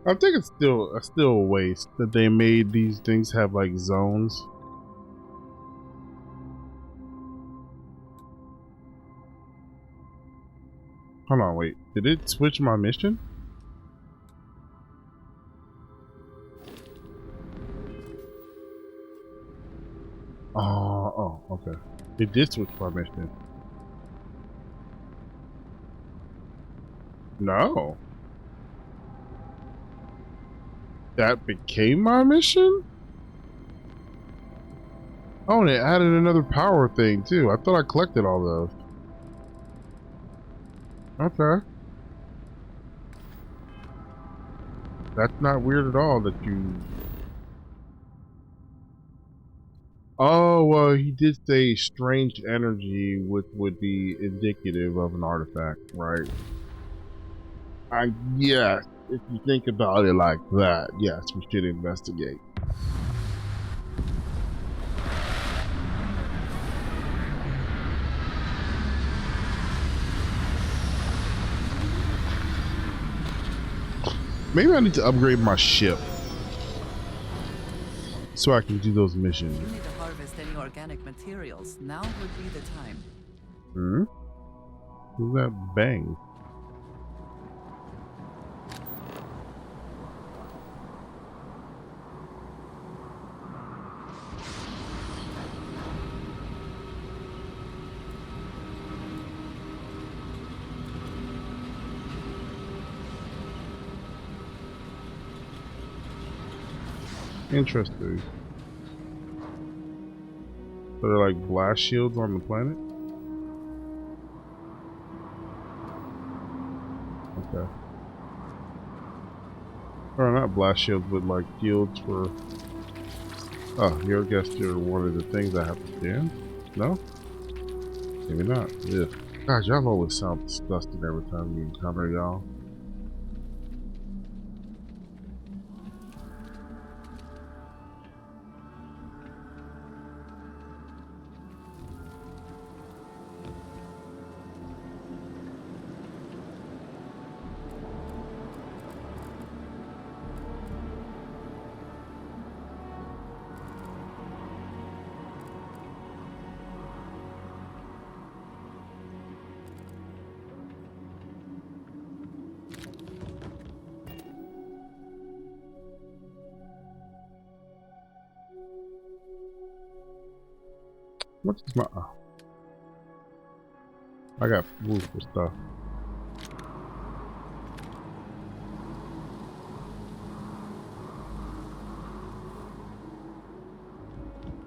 Speaker 1: I think it's still a waste that they made these things have like zones. Hold on, wait. Did it switch my mission? Oh, okay. It did switch my mission. No. That became my mission? Oh, and it added another power thing too. I thought I collected all those. Okay. That's not weird at all that you... Oh, well, he did say strange energy, which would be indicative of an artifact, right? Yes, if you think about it like that, yes, we should investigate. Maybe I need to upgrade my ship so I can do those missions.
Speaker 3: You need to harvest any organic materials. Now would be the time.
Speaker 1: Hmm? Who's that bang? Interesting. So they're like blast shields on the planet? Okay. Or not blast shields, but like shields for... Oh, you guess you're one of the things I have to stand? No? Maybe not. Yeah. Gosh, y'all always sound disgusting every time you encounter y'all. What's my... Oh. I got food for stuff.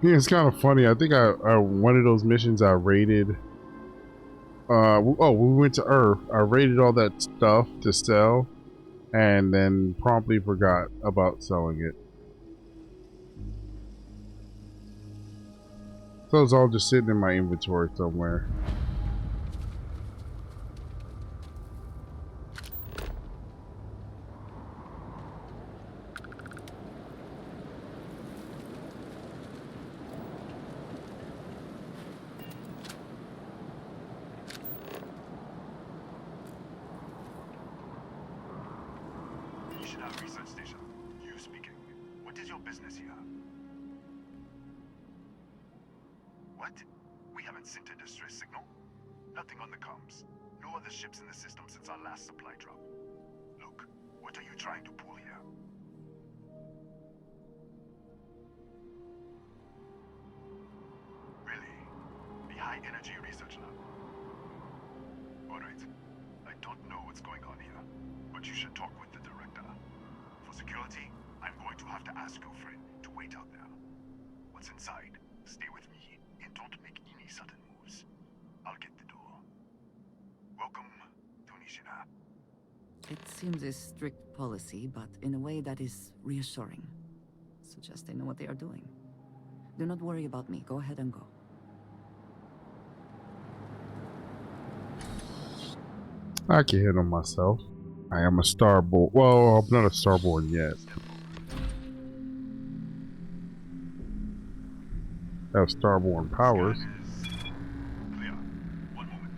Speaker 1: Yeah, it's kind of funny. I think I one of those missions I raided. Oh, we went to Earth. I raided all that stuff to sell, and then promptly forgot about selling it. So it's all just sitting in my inventory somewhere.
Speaker 13: Research station. You speaking. What is your business here? What? We haven't sent a distress signal? Nothing on the comms. No other ships in the system since our last supply drop. Look, what are you trying to pull here? Really? The High Energy Research Lab? Alright. I don't know what's going on here, but you should talk with the director. For security, I'm going to have to ask your friend to wait out there. What's inside? Stay with me and don't make any sudden moves. I'll get the door. Welcome to Nishina.
Speaker 3: It seems a strict policy, but in a way that is reassuring. Suggests they know what they are doing. Do not worry about me. Go ahead and go.
Speaker 1: I can handle myself. I am a starborn. Well, I'm not a starborn yet. I have starborn powers.
Speaker 13: Clear. One moment.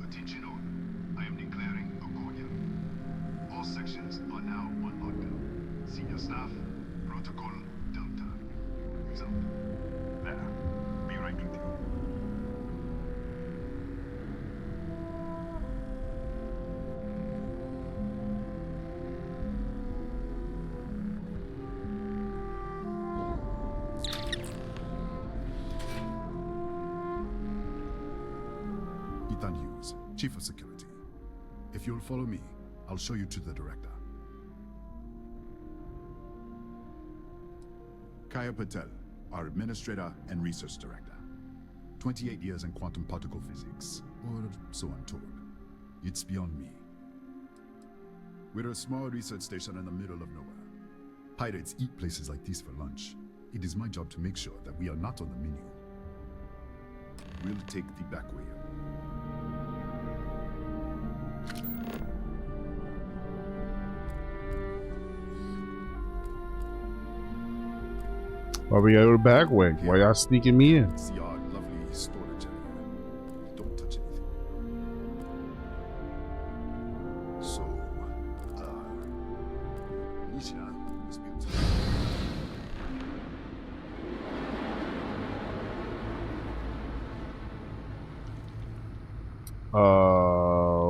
Speaker 13: Attention all. I am declaring Agonia. All sections are now on lockdown. Senior staff, protocol, Delta. Who's out? There. Be right with you.
Speaker 14: Chief of Security. If you'll follow me, I'll show you to the director. Kaya Patel, our administrator and research director. 28 years in quantum particle physics, or so I'm told. It's beyond me. We're a small research station in the middle of nowhere. Pirates eat places like these for lunch. It is my job to make sure that we are not on the menu. We'll take the back way.
Speaker 1: Why we go the back way? Why y'all sneaking me in?
Speaker 14: See our lovely storage area. Don't touch anything. So, Nisha was built.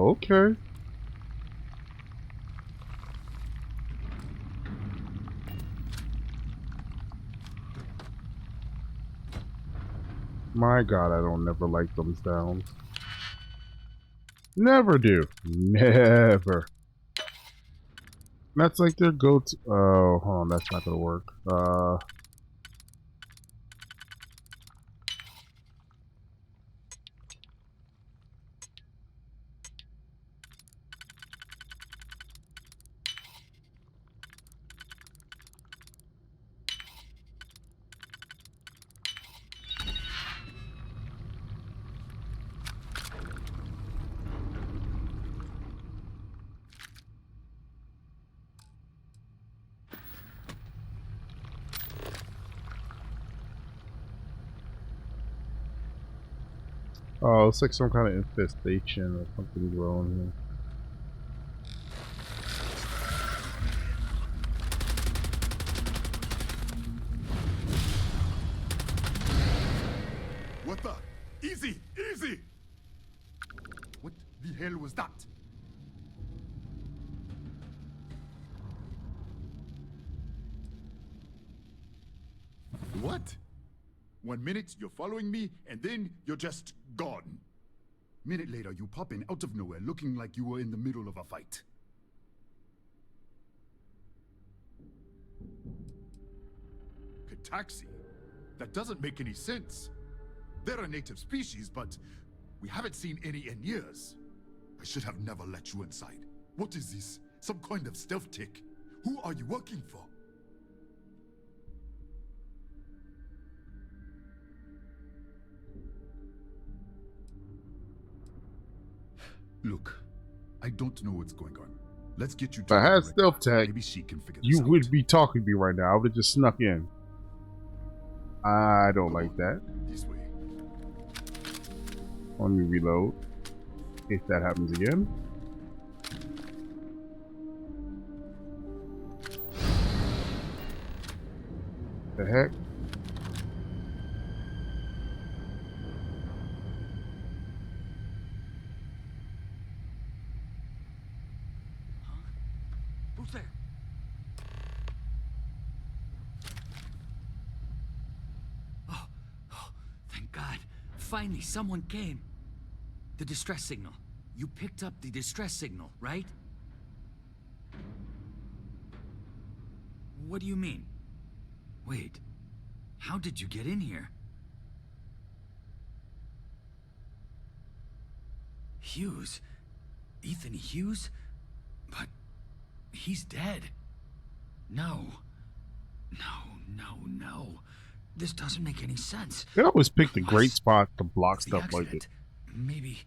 Speaker 1: Okay. My God, I don't never like them sounds. Never do. Never. That's like their go-to. Oh, hold on, that's not gonna work. Oh, it's like some kind of infestation or something growing here.
Speaker 14: What the? Easy! Easy! What the hell was that? What? 1 minute you're following me, and then you're just gone. Minute later, you pop in out of nowhere looking like you were in the middle of a fight. Taxi? That doesn't make any sense. They're a native species, but we haven't seen any in years. I should have never let you inside. What is this? Some kind of stealth tick? Who are you working for? Look, I don't know what's going on. Let's get you to
Speaker 1: If I had stealth tech,
Speaker 14: maybe she can figure
Speaker 1: you
Speaker 14: this out.
Speaker 1: would be talking to me right now. I would have just snuck in. I don't like that.
Speaker 14: This way.
Speaker 1: Let me reload. If that happens again. The heck?
Speaker 9: Who's there? Oh, thank God. Finally, someone came. The distress signal. You picked up the distress signal, right? What do you mean? Wait, how did you get in here? Hughes? Ethan Hughes? But he's dead. No. No. This doesn't make any sense.
Speaker 1: They always pick the great spot to block
Speaker 9: The
Speaker 1: stuff like it.
Speaker 9: Maybe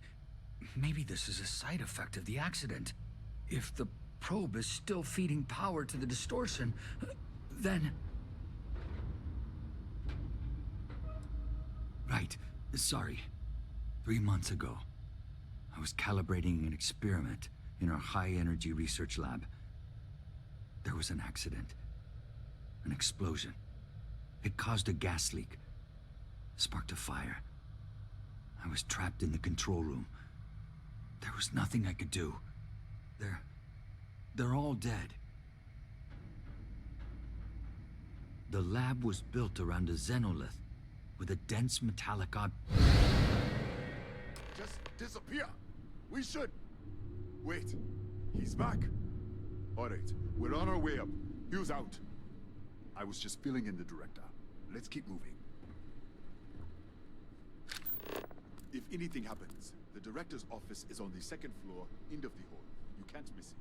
Speaker 9: this is a side effect of the accident. If the probe is still feeding power to the distortion, then... Right. Sorry. 3 months ago, I was calibrating an experiment in our high-energy research lab. There was an accident. An explosion. It caused a gas leak. Sparked a fire. I was trapped in the control room. There was nothing I could do. They're all dead. The lab was built around a xenolith with a dense metallic
Speaker 14: Just disappear. We should... Wait. He's back. Alright, we're on our way up. Hugh's out. I was just filling in the director. Let's keep moving. If anything happens, the director's office is on the second floor, end of the hall. You can't miss it.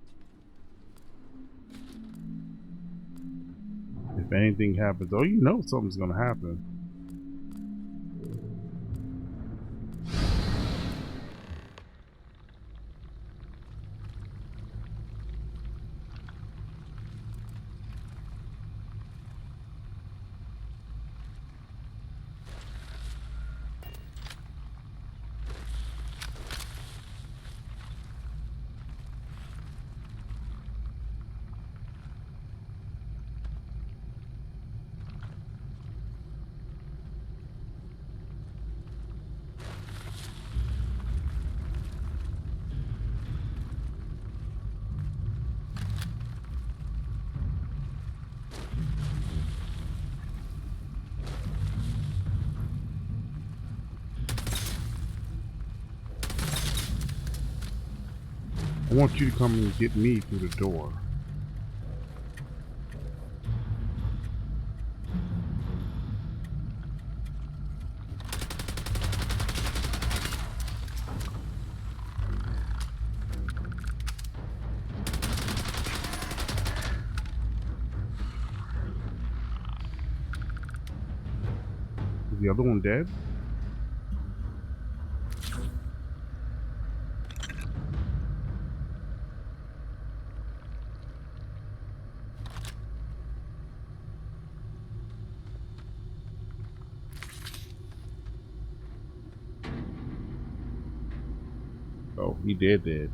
Speaker 1: If anything happens, oh, you know something's gonna happen. I want you to come and get me through the door. Is the other one dead? Oh, he dead.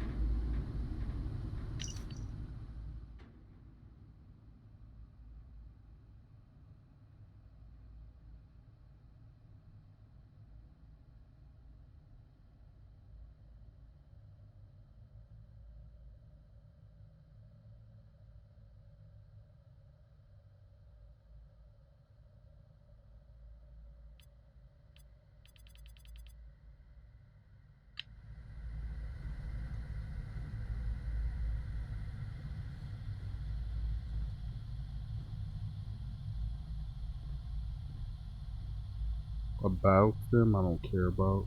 Speaker 1: About them, I don't care about.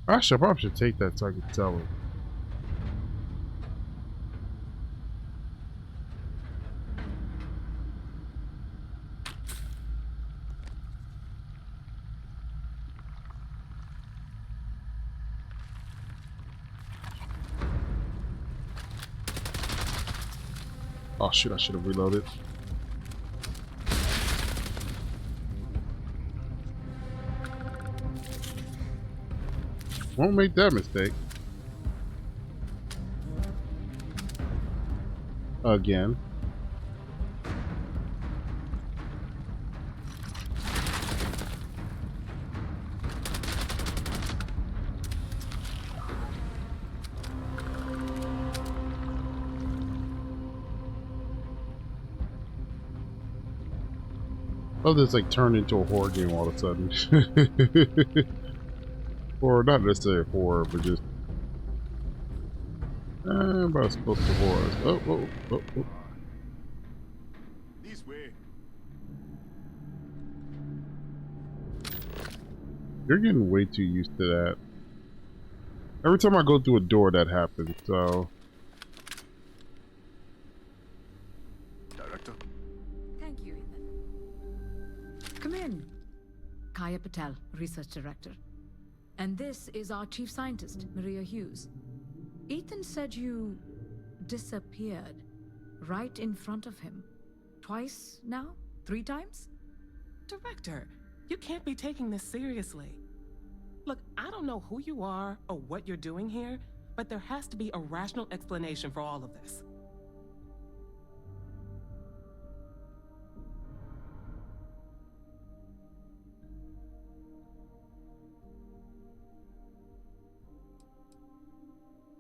Speaker 1: Actually, I probably should take that so I can tell it. Oh shit, I should have reloaded. Won't make that mistake. Again. Oh, this like turned into a horror game all of a sudden. Or not necessarily horror, but just but it's supposed to horror. Oh.
Speaker 14: This way.
Speaker 1: You're getting way too used to that. Every time I go through a door that happens, so
Speaker 14: Director.
Speaker 15: Thank you, Ethan. Come in. Kaya Patel, Research Director. And this is our Chief Scientist, Maria Hughes. Ethan said you disappeared right in front of him. Twice now? 3 times?
Speaker 16: Director, you can't be taking this seriously. Look, I don't know who you are or what you're doing here, but there has to be a rational explanation for all of this.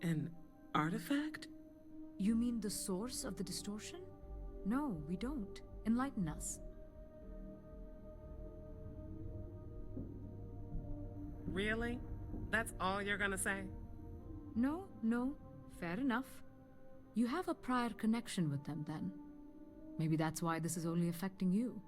Speaker 16: An artifact?
Speaker 15: You mean the source of the distortion? No, we don't. Enlighten us.
Speaker 16: Really? That's all you're gonna say?
Speaker 15: No, fair enough. You have a prior connection with them then. Maybe that's why this is only affecting you.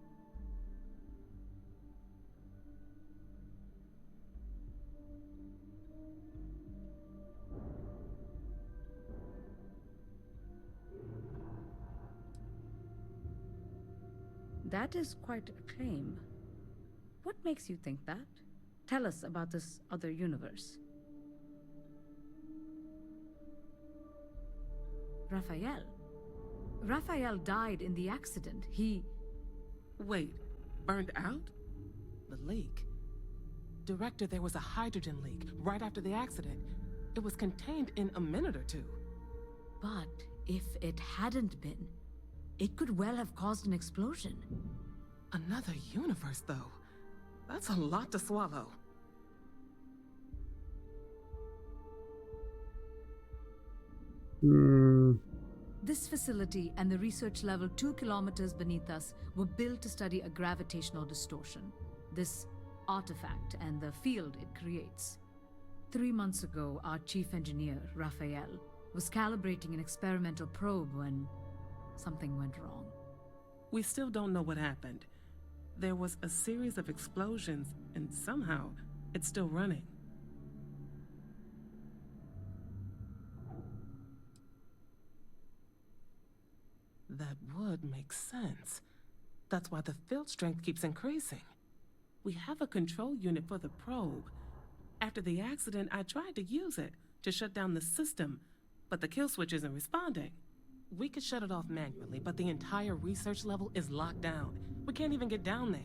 Speaker 15: That is quite a claim. What makes you think that? Tell us about this other universe. Raphael. Raphael died in the accident. He...
Speaker 16: Wait, burned out? The leak. Director, there was a hydrogen leak right after the accident. It was contained in a minute or two.
Speaker 15: But if it hadn't been, it could well have caused an explosion.
Speaker 16: Another universe, though. That's a lot to swallow.
Speaker 15: This facility and the research level 2 kilometers beneath us were built to study a gravitational distortion, this artifact and the field it creates. 3 months ago, our chief engineer, Raphael, was calibrating an experimental probe when something went wrong.
Speaker 16: We still don't know what happened. There was a series of explosions, and somehow it's still running. That would make sense. That's why the field strength keeps increasing. We have a control unit for the probe. After the accident, I tried to use it to shut down the system, but the kill switch isn't responding. We could shut it off manually, but the entire research level is locked down. We can't even get down there.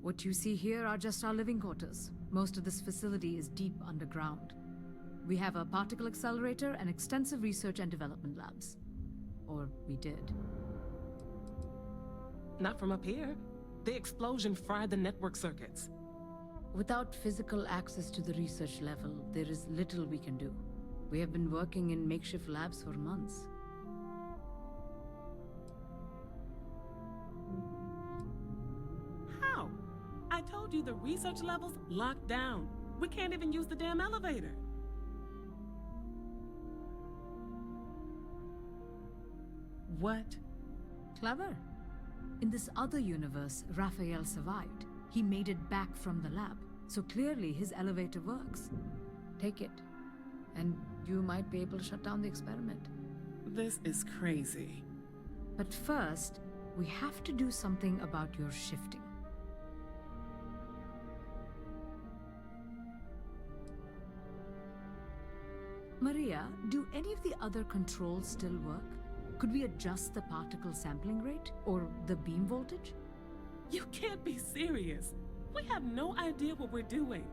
Speaker 15: What you see here are just our living quarters. Most of this facility is deep underground. We have a particle accelerator and extensive research and development labs. Or we did.
Speaker 16: Not from up here. The explosion fried the network circuits.
Speaker 15: Without physical access to the research level, there is little we can do. We have been working in makeshift labs for months.
Speaker 16: How? I told you the research level's locked down. We can't even use the damn elevator. What?
Speaker 15: Clever. In this other universe, Raphael survived. He made it back from the lab, so clearly his elevator works. Take it, and you might be able to shut down the experiment.
Speaker 16: This is crazy.
Speaker 15: But first, we have to do something about your shifting. Maria, do any of the other controls still work? Could we adjust the particle sampling rate, or the beam voltage?
Speaker 16: You can't be serious. We have no idea what we're doing.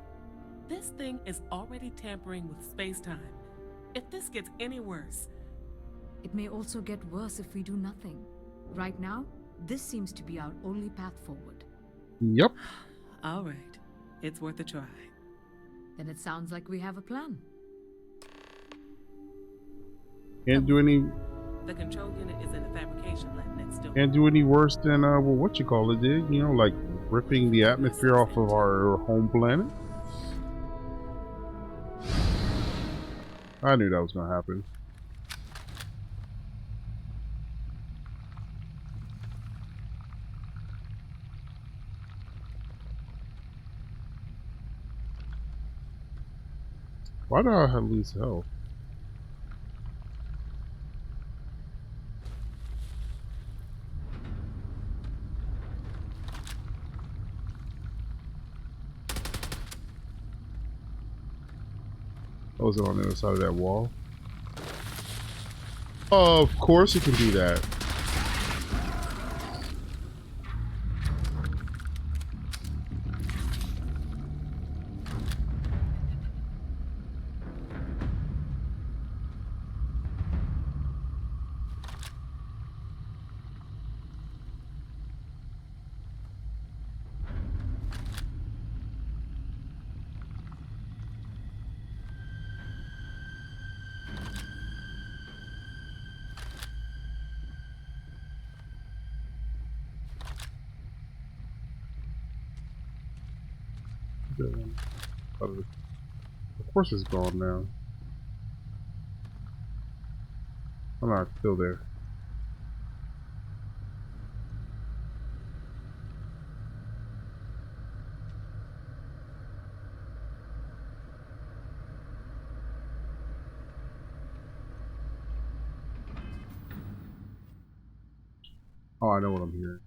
Speaker 16: This thing is already tampering with space-time. If this gets any worse...
Speaker 15: It may also get worse if we do nothing. Right now, this seems to be our only path forward.
Speaker 1: Yep.
Speaker 16: All right. It's worth a try.
Speaker 15: Then it sounds like we have a plan.
Speaker 1: Can't do any...
Speaker 16: The control unit is in the fabrication lab next door.
Speaker 1: Can't do any worse than what you call it did. You know, like ripping the atmosphere off of our home planet. I knew that was gonna happen. Why do I lose health? Oh, is it on the other side of that wall? Of course you can do that. Of course it's gone now. I'm not still there. Oh, I know what I'm hearing.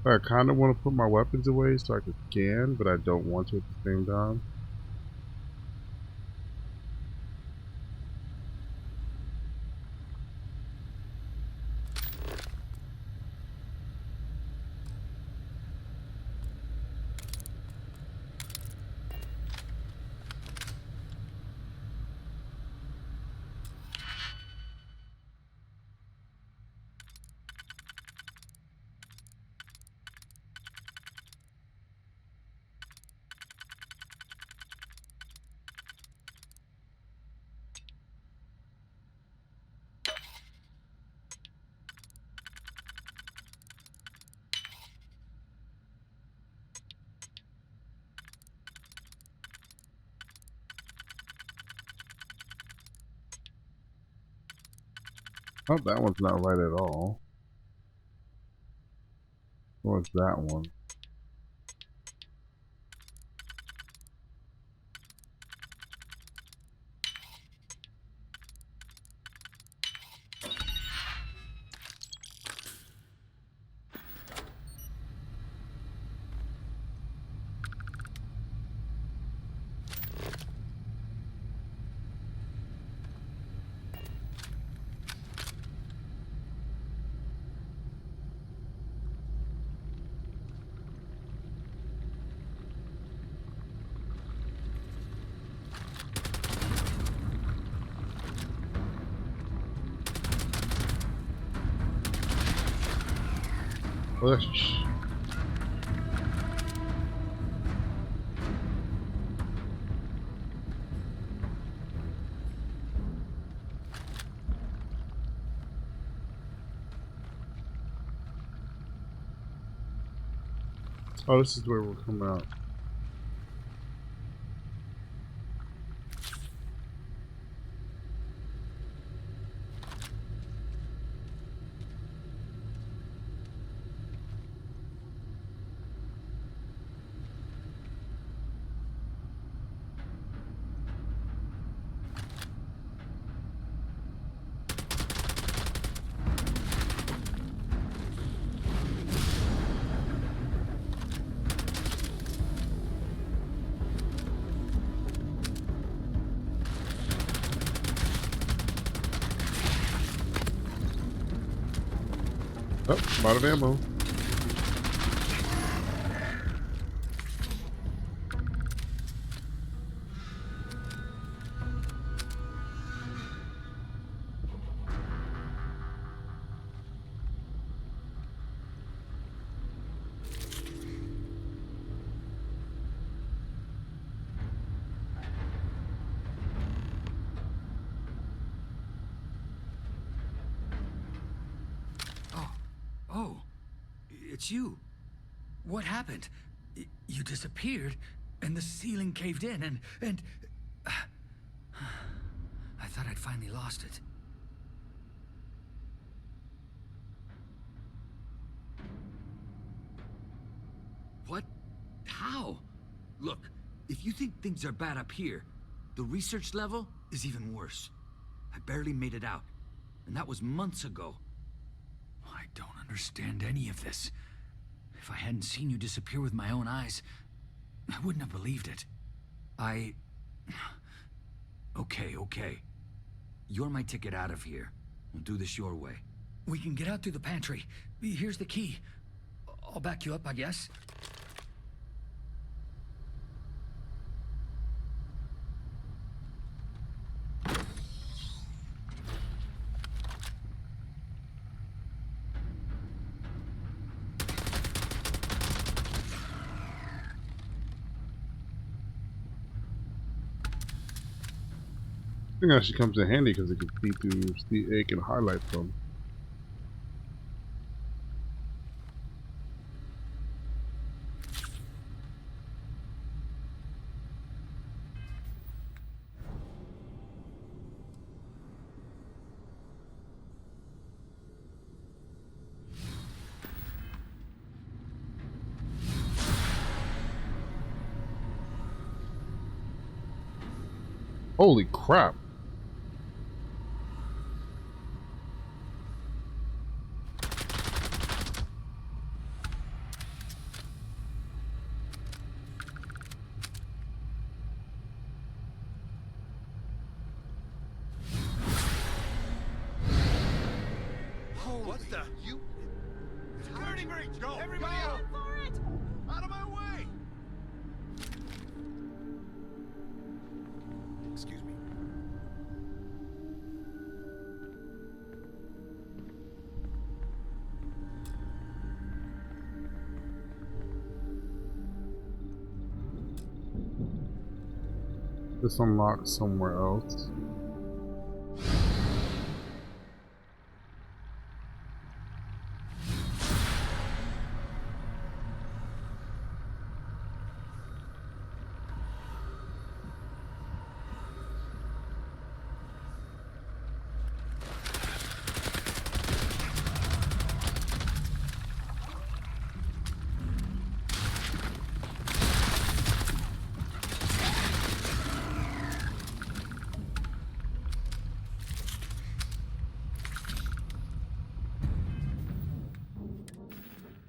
Speaker 1: I kind of want to put my weapons away so I can scan, but I don't want to at the same time. Oh, that one's not right at all. What's that one? Oh, that's oh, this is where we'll come out. Oh, I'm out of ammo.
Speaker 9: Oh, it's you. What happened? You disappeared, and the ceiling caved in, and... I thought I'd finally lost it. What? How? Look, if you think things are bad up here, the research level is even worse. I barely made it out, and that was months ago. I don't understand any of this. If I hadn't seen you disappear with my own eyes, I wouldn't have believed it. Okay. You're my ticket out of here. We'll do this your way. We can get out through the pantry. Here's the key. I'll back you up, I guess.
Speaker 1: think actually comes in handy because it can it can highlight them. Holy crap.
Speaker 12: What the? You? Security breach! Go! Everybody out!
Speaker 6: For it!
Speaker 12: Out of my way! Excuse me.
Speaker 1: This unlocks somewhere else.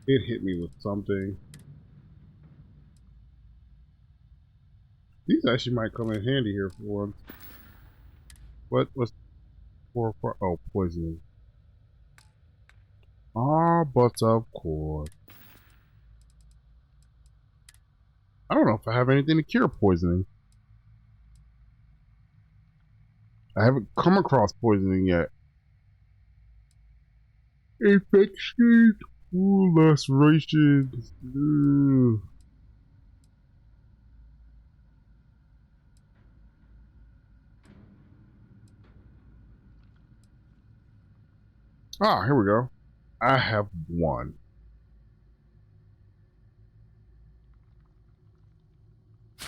Speaker 1: It hit me with something. These actually might come in handy here for once. What was for? Oh, poisoning. Ah, but of course. I don't know if I have anything to cure poisoning. I haven't come across poisoning yet. Infection. Ooh, lacerations. Ooh. Ah, here we go. I have one. I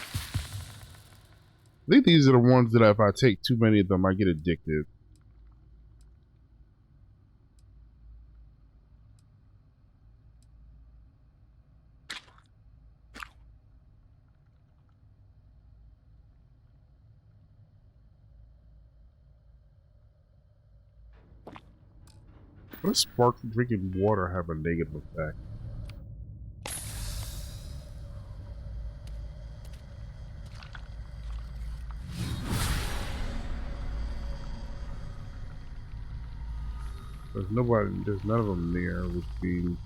Speaker 1: think these are the ones that if I take too many of them, I get addicted. What does sparkling drinking water have a negative effect? There's none of them near, which means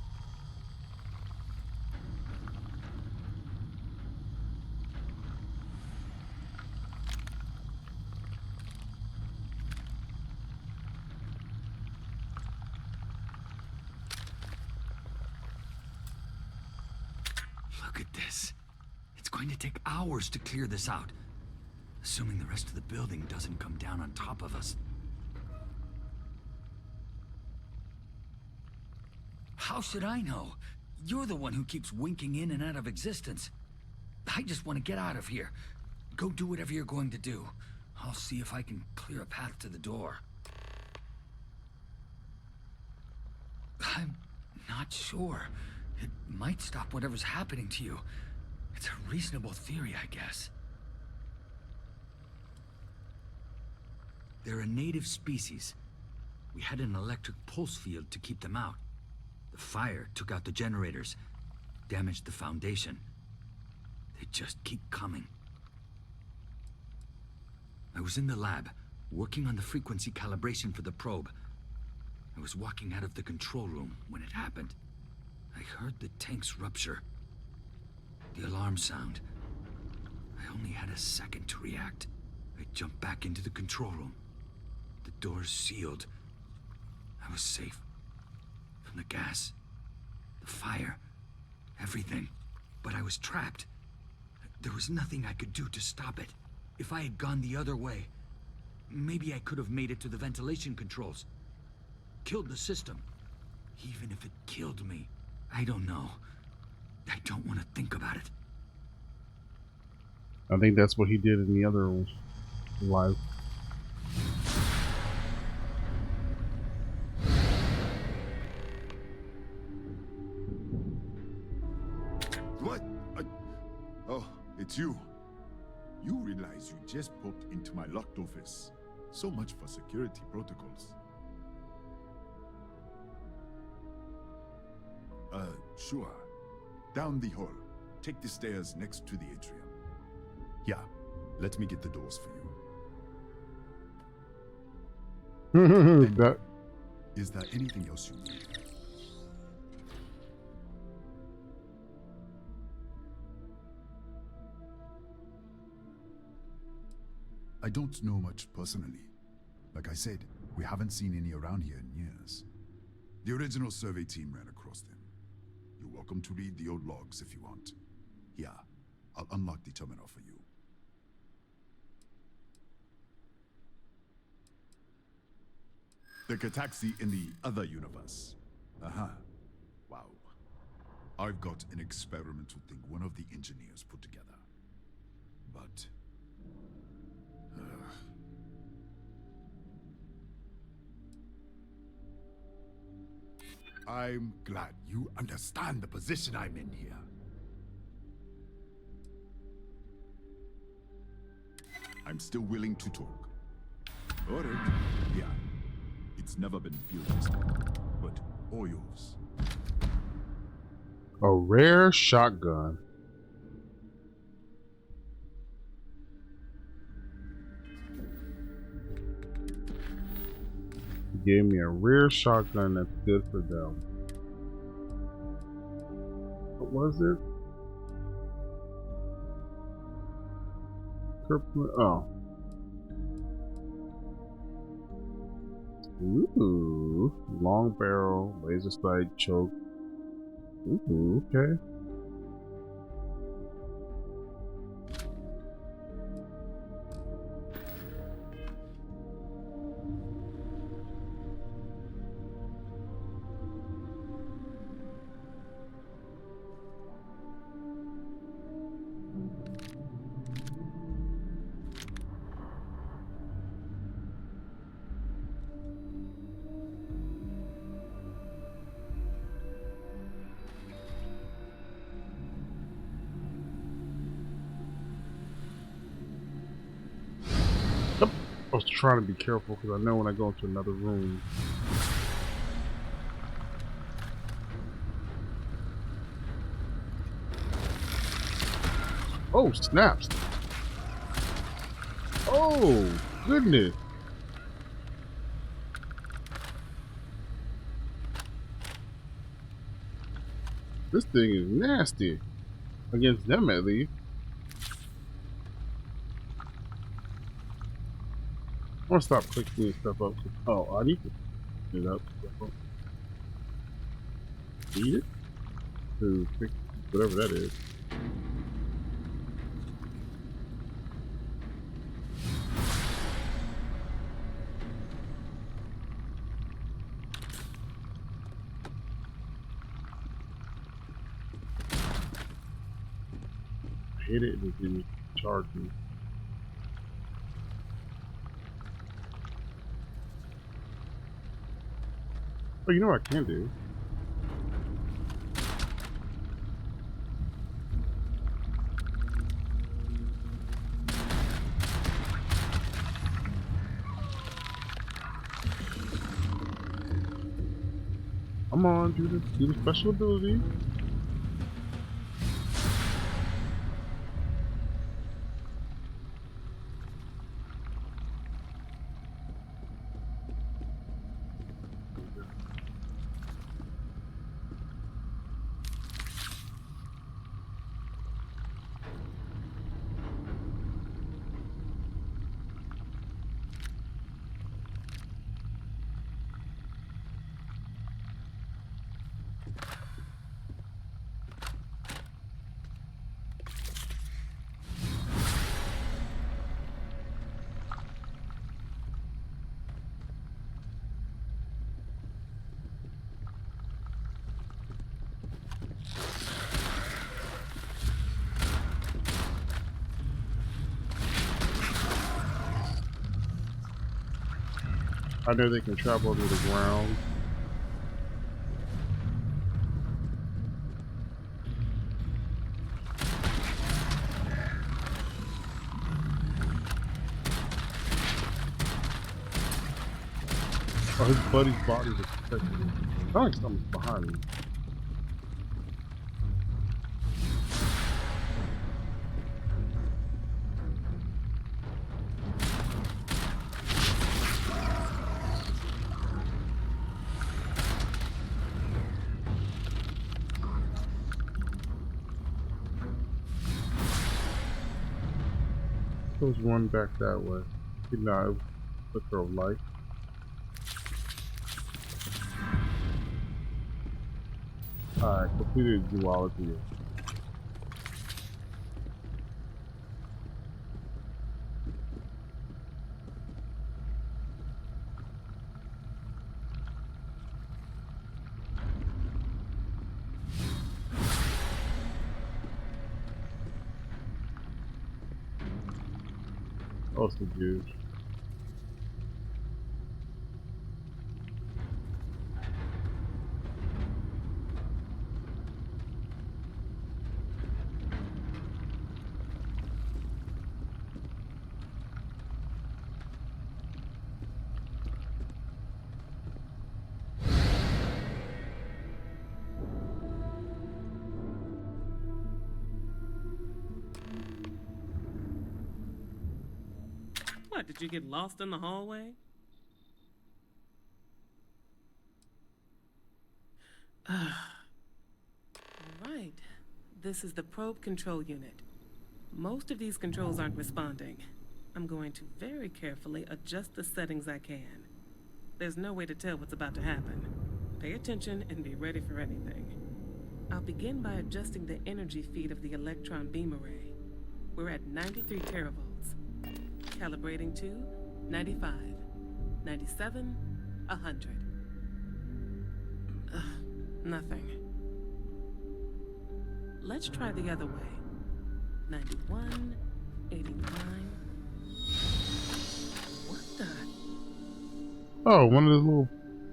Speaker 9: Look at this. It's going to take hours to clear this out. Assuming the rest of the building doesn't come down on top of us. How should I know? You're the one who keeps winking in and out of existence. I just want to get out of here. Go do whatever you're going to do. I'll see if I can clear a path to the door. I'm not sure. It might stop whatever's happening to you. It's a reasonable theory, I guess. They're a native species. We had an electric pulse field to keep them out. The fire took out the generators, damaged the foundation. They just keep coming. I was in the lab, working on the frequency calibration for the probe. I was walking out of the control room when it happened. I heard the tanks rupture. The alarm sound. I only had a second to react. I jumped back into the control room. The doors sealed. I was safe. From the gas, the fire, everything. But I was trapped. There was nothing I could do to stop it. If I had gone the other way, maybe I could have made it to the ventilation controls. Killed the system. Even if it killed me, I don't know. I don't want to think about it.
Speaker 1: I think that's what he did in the other life.
Speaker 14: What? Oh, it's you. You realize you just popped into my locked office. So much for security protocols. Sure. Down the hall. Take the stairs next to the atrium. Yeah, let me get the doors for you. Is there anything else you need? I don't know much personally. Like I said, we haven't seen any around here in years. The original survey team ran across them. You're welcome to read the old logs if you want. Here, I'll unlock the terminal for you. The Kataxi in the other universe. Wow. I've got an experimental thing one of the engineers put together. But... I'm glad you understand the position I'm in here. I'm still willing to talk. All right. Yeah. It's never been field tested, but all yours.
Speaker 1: A rare shotgun. He gave me a rare shotgun that's good for them. What was it? Oh. Ooh. Long barrel, laser sight, choke. Ooh, okay. I was trying to be careful because I know when I go into another room. Oh, snaps. Oh, goodness. This thing is nasty. Against them, at least. I'm gonna stop clicking stuff up. Oh, I need to do that. Eat it? To fix whatever that is. I hit it and it didn't charge me. Oh, you know what I can do? Come on, do the special ability. I know they can travel under the ground. Oh, his buddy's body was protected. I feel like something's behind me. There's one back that way. Good night. Flicker of light. Alright, completed zoology. Oh, some dude.
Speaker 16: What, did you get lost in the hallway? Right. This is the probe control unit. Most of these controls aren't responding. I'm going to very carefully adjust the settings I can. There's no way to tell what's about to happen. Pay attention and be ready for anything. I'll begin by adjusting the energy feed of the electron beam array. We're at 93 teravolts. Calibrating to 95, 97, 100. Nothing. Let's try the other way. 91, 89. What the?
Speaker 1: Oh, one of those little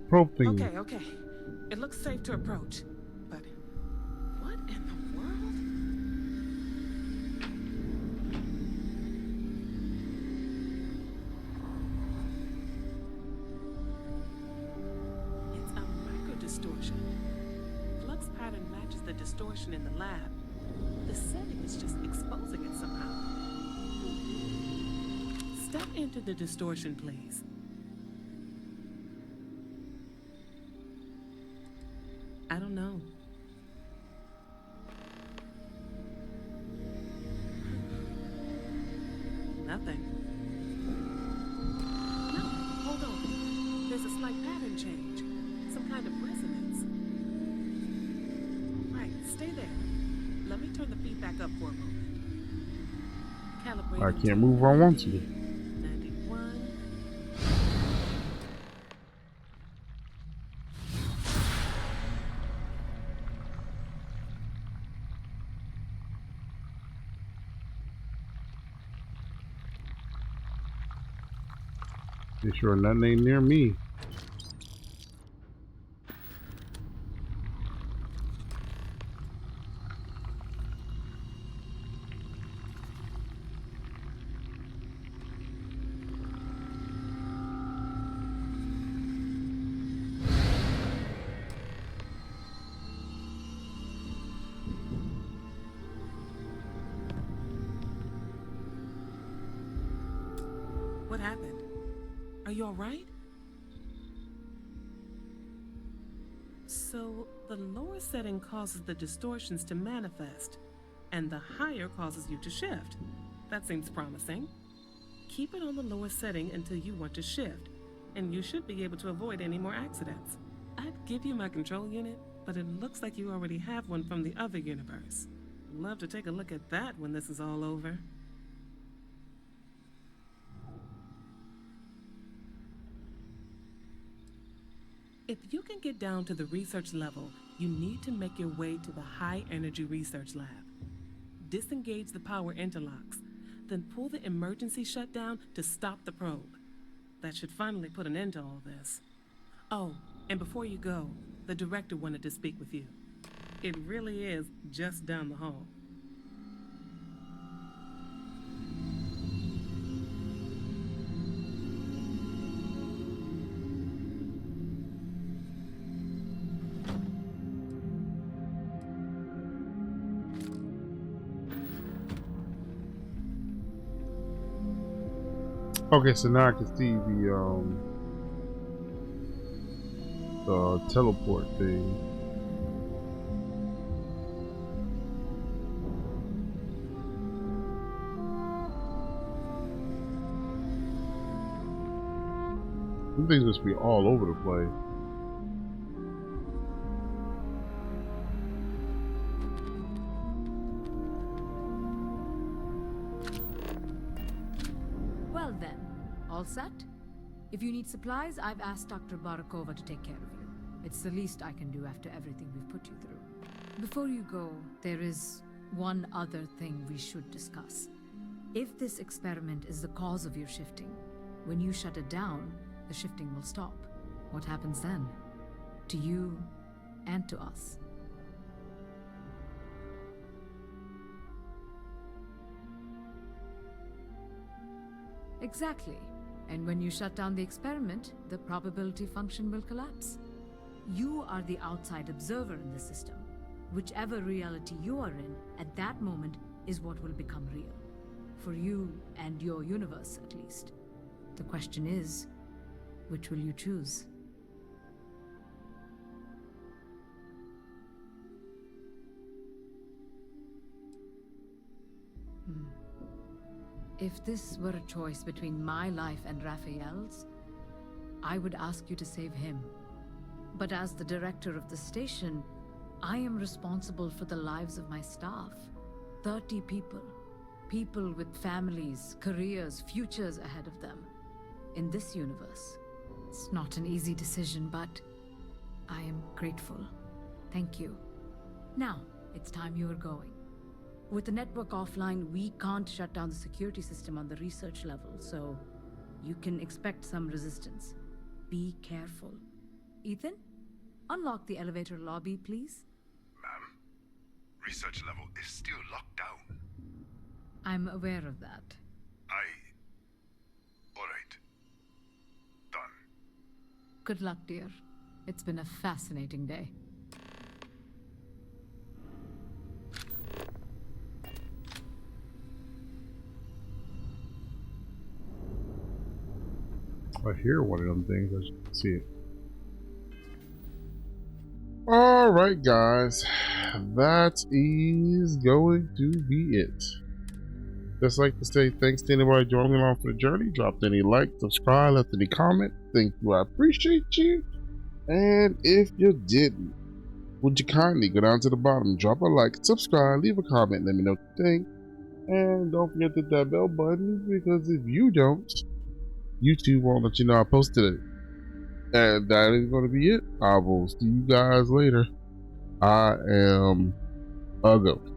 Speaker 1: probe things.
Speaker 16: Okay. It looks safe to approach. But what in the world? It's a micro-distortion. Flux pattern matches the distortion in the lab. The setting is just exposing it somehow. Step into the distortion, please. I don't know. Nothing. No, hold on. There's a slight pattern change. Some kind of resonance. Right, stay there. Let me turn the feedback up for a moment. Calibrate.
Speaker 1: I can't move where I want to.
Speaker 16: 91.
Speaker 1: Make sure nothing ain't near me.
Speaker 16: What happened? Are you all right? So, the lower setting causes the distortions to manifest, and the higher causes you to shift. That seems promising. Keep it on the lower setting until you want to shift, and you should be able to avoid any more accidents. I'd give you my control unit, but it looks like you already have one from the other universe. Love to take a look at that when this is all over. If you can get down to the research level, you need to make your way to the high energy research lab. Disengage the power interlocks, then pull the emergency shutdown to stop the probe. that should finally put an end to all this. Oh, and before you go, the director wanted to speak with you. It really is just down the hall.
Speaker 1: Okay, so now I can see the teleport thing. Some things must be all over the place.
Speaker 15: Well then, all set? If you need supplies, I've asked Dr. Barakova to take care of you. It's the least I can do after everything we've put you through. Before you go, there is one other thing we should discuss. If this experiment is the cause of your shifting, when you shut it down, the shifting will stop. What happens then? To you and to us. Exactly. And when you shut down the experiment, the probability function will collapse. You are the outside observer in the system. Whichever reality you are in, at that moment, is what will become real. For you and your universe, at least. The question is, which will you choose? If this were a choice between my life and Raphael's, I would ask you to save him. But as the director of the station, I am responsible for the lives of my staff. 30 people. People with families, careers, futures ahead of them. In this universe. It's not an easy decision, but I am grateful. Thank you. Now, it's time you are going. With the network offline, we can't shut down the security system on the research level, so you can expect some resistance. Be careful. Ethan, unlock the elevator lobby, please.
Speaker 13: Ma'am, research level is still locked down.
Speaker 15: I'm aware of that.
Speaker 13: Alright. Done.
Speaker 15: Good luck, dear. It's been a fascinating day.
Speaker 1: I hear one of them things. I should see it. Alright, guys. That is going to be it. Just like to say thanks to anybody joining along for the journey. Dropped any like, subscribe, left any comment. Thank you. I appreciate you. And if you didn't, would you kindly go down to the bottom, drop a like, subscribe, leave a comment, let me know what you think. And don't forget to hit that bell button, because if you don't, YouTube won't let you know I posted it. And that is going to be it. I will see you guys later. I am a ghost.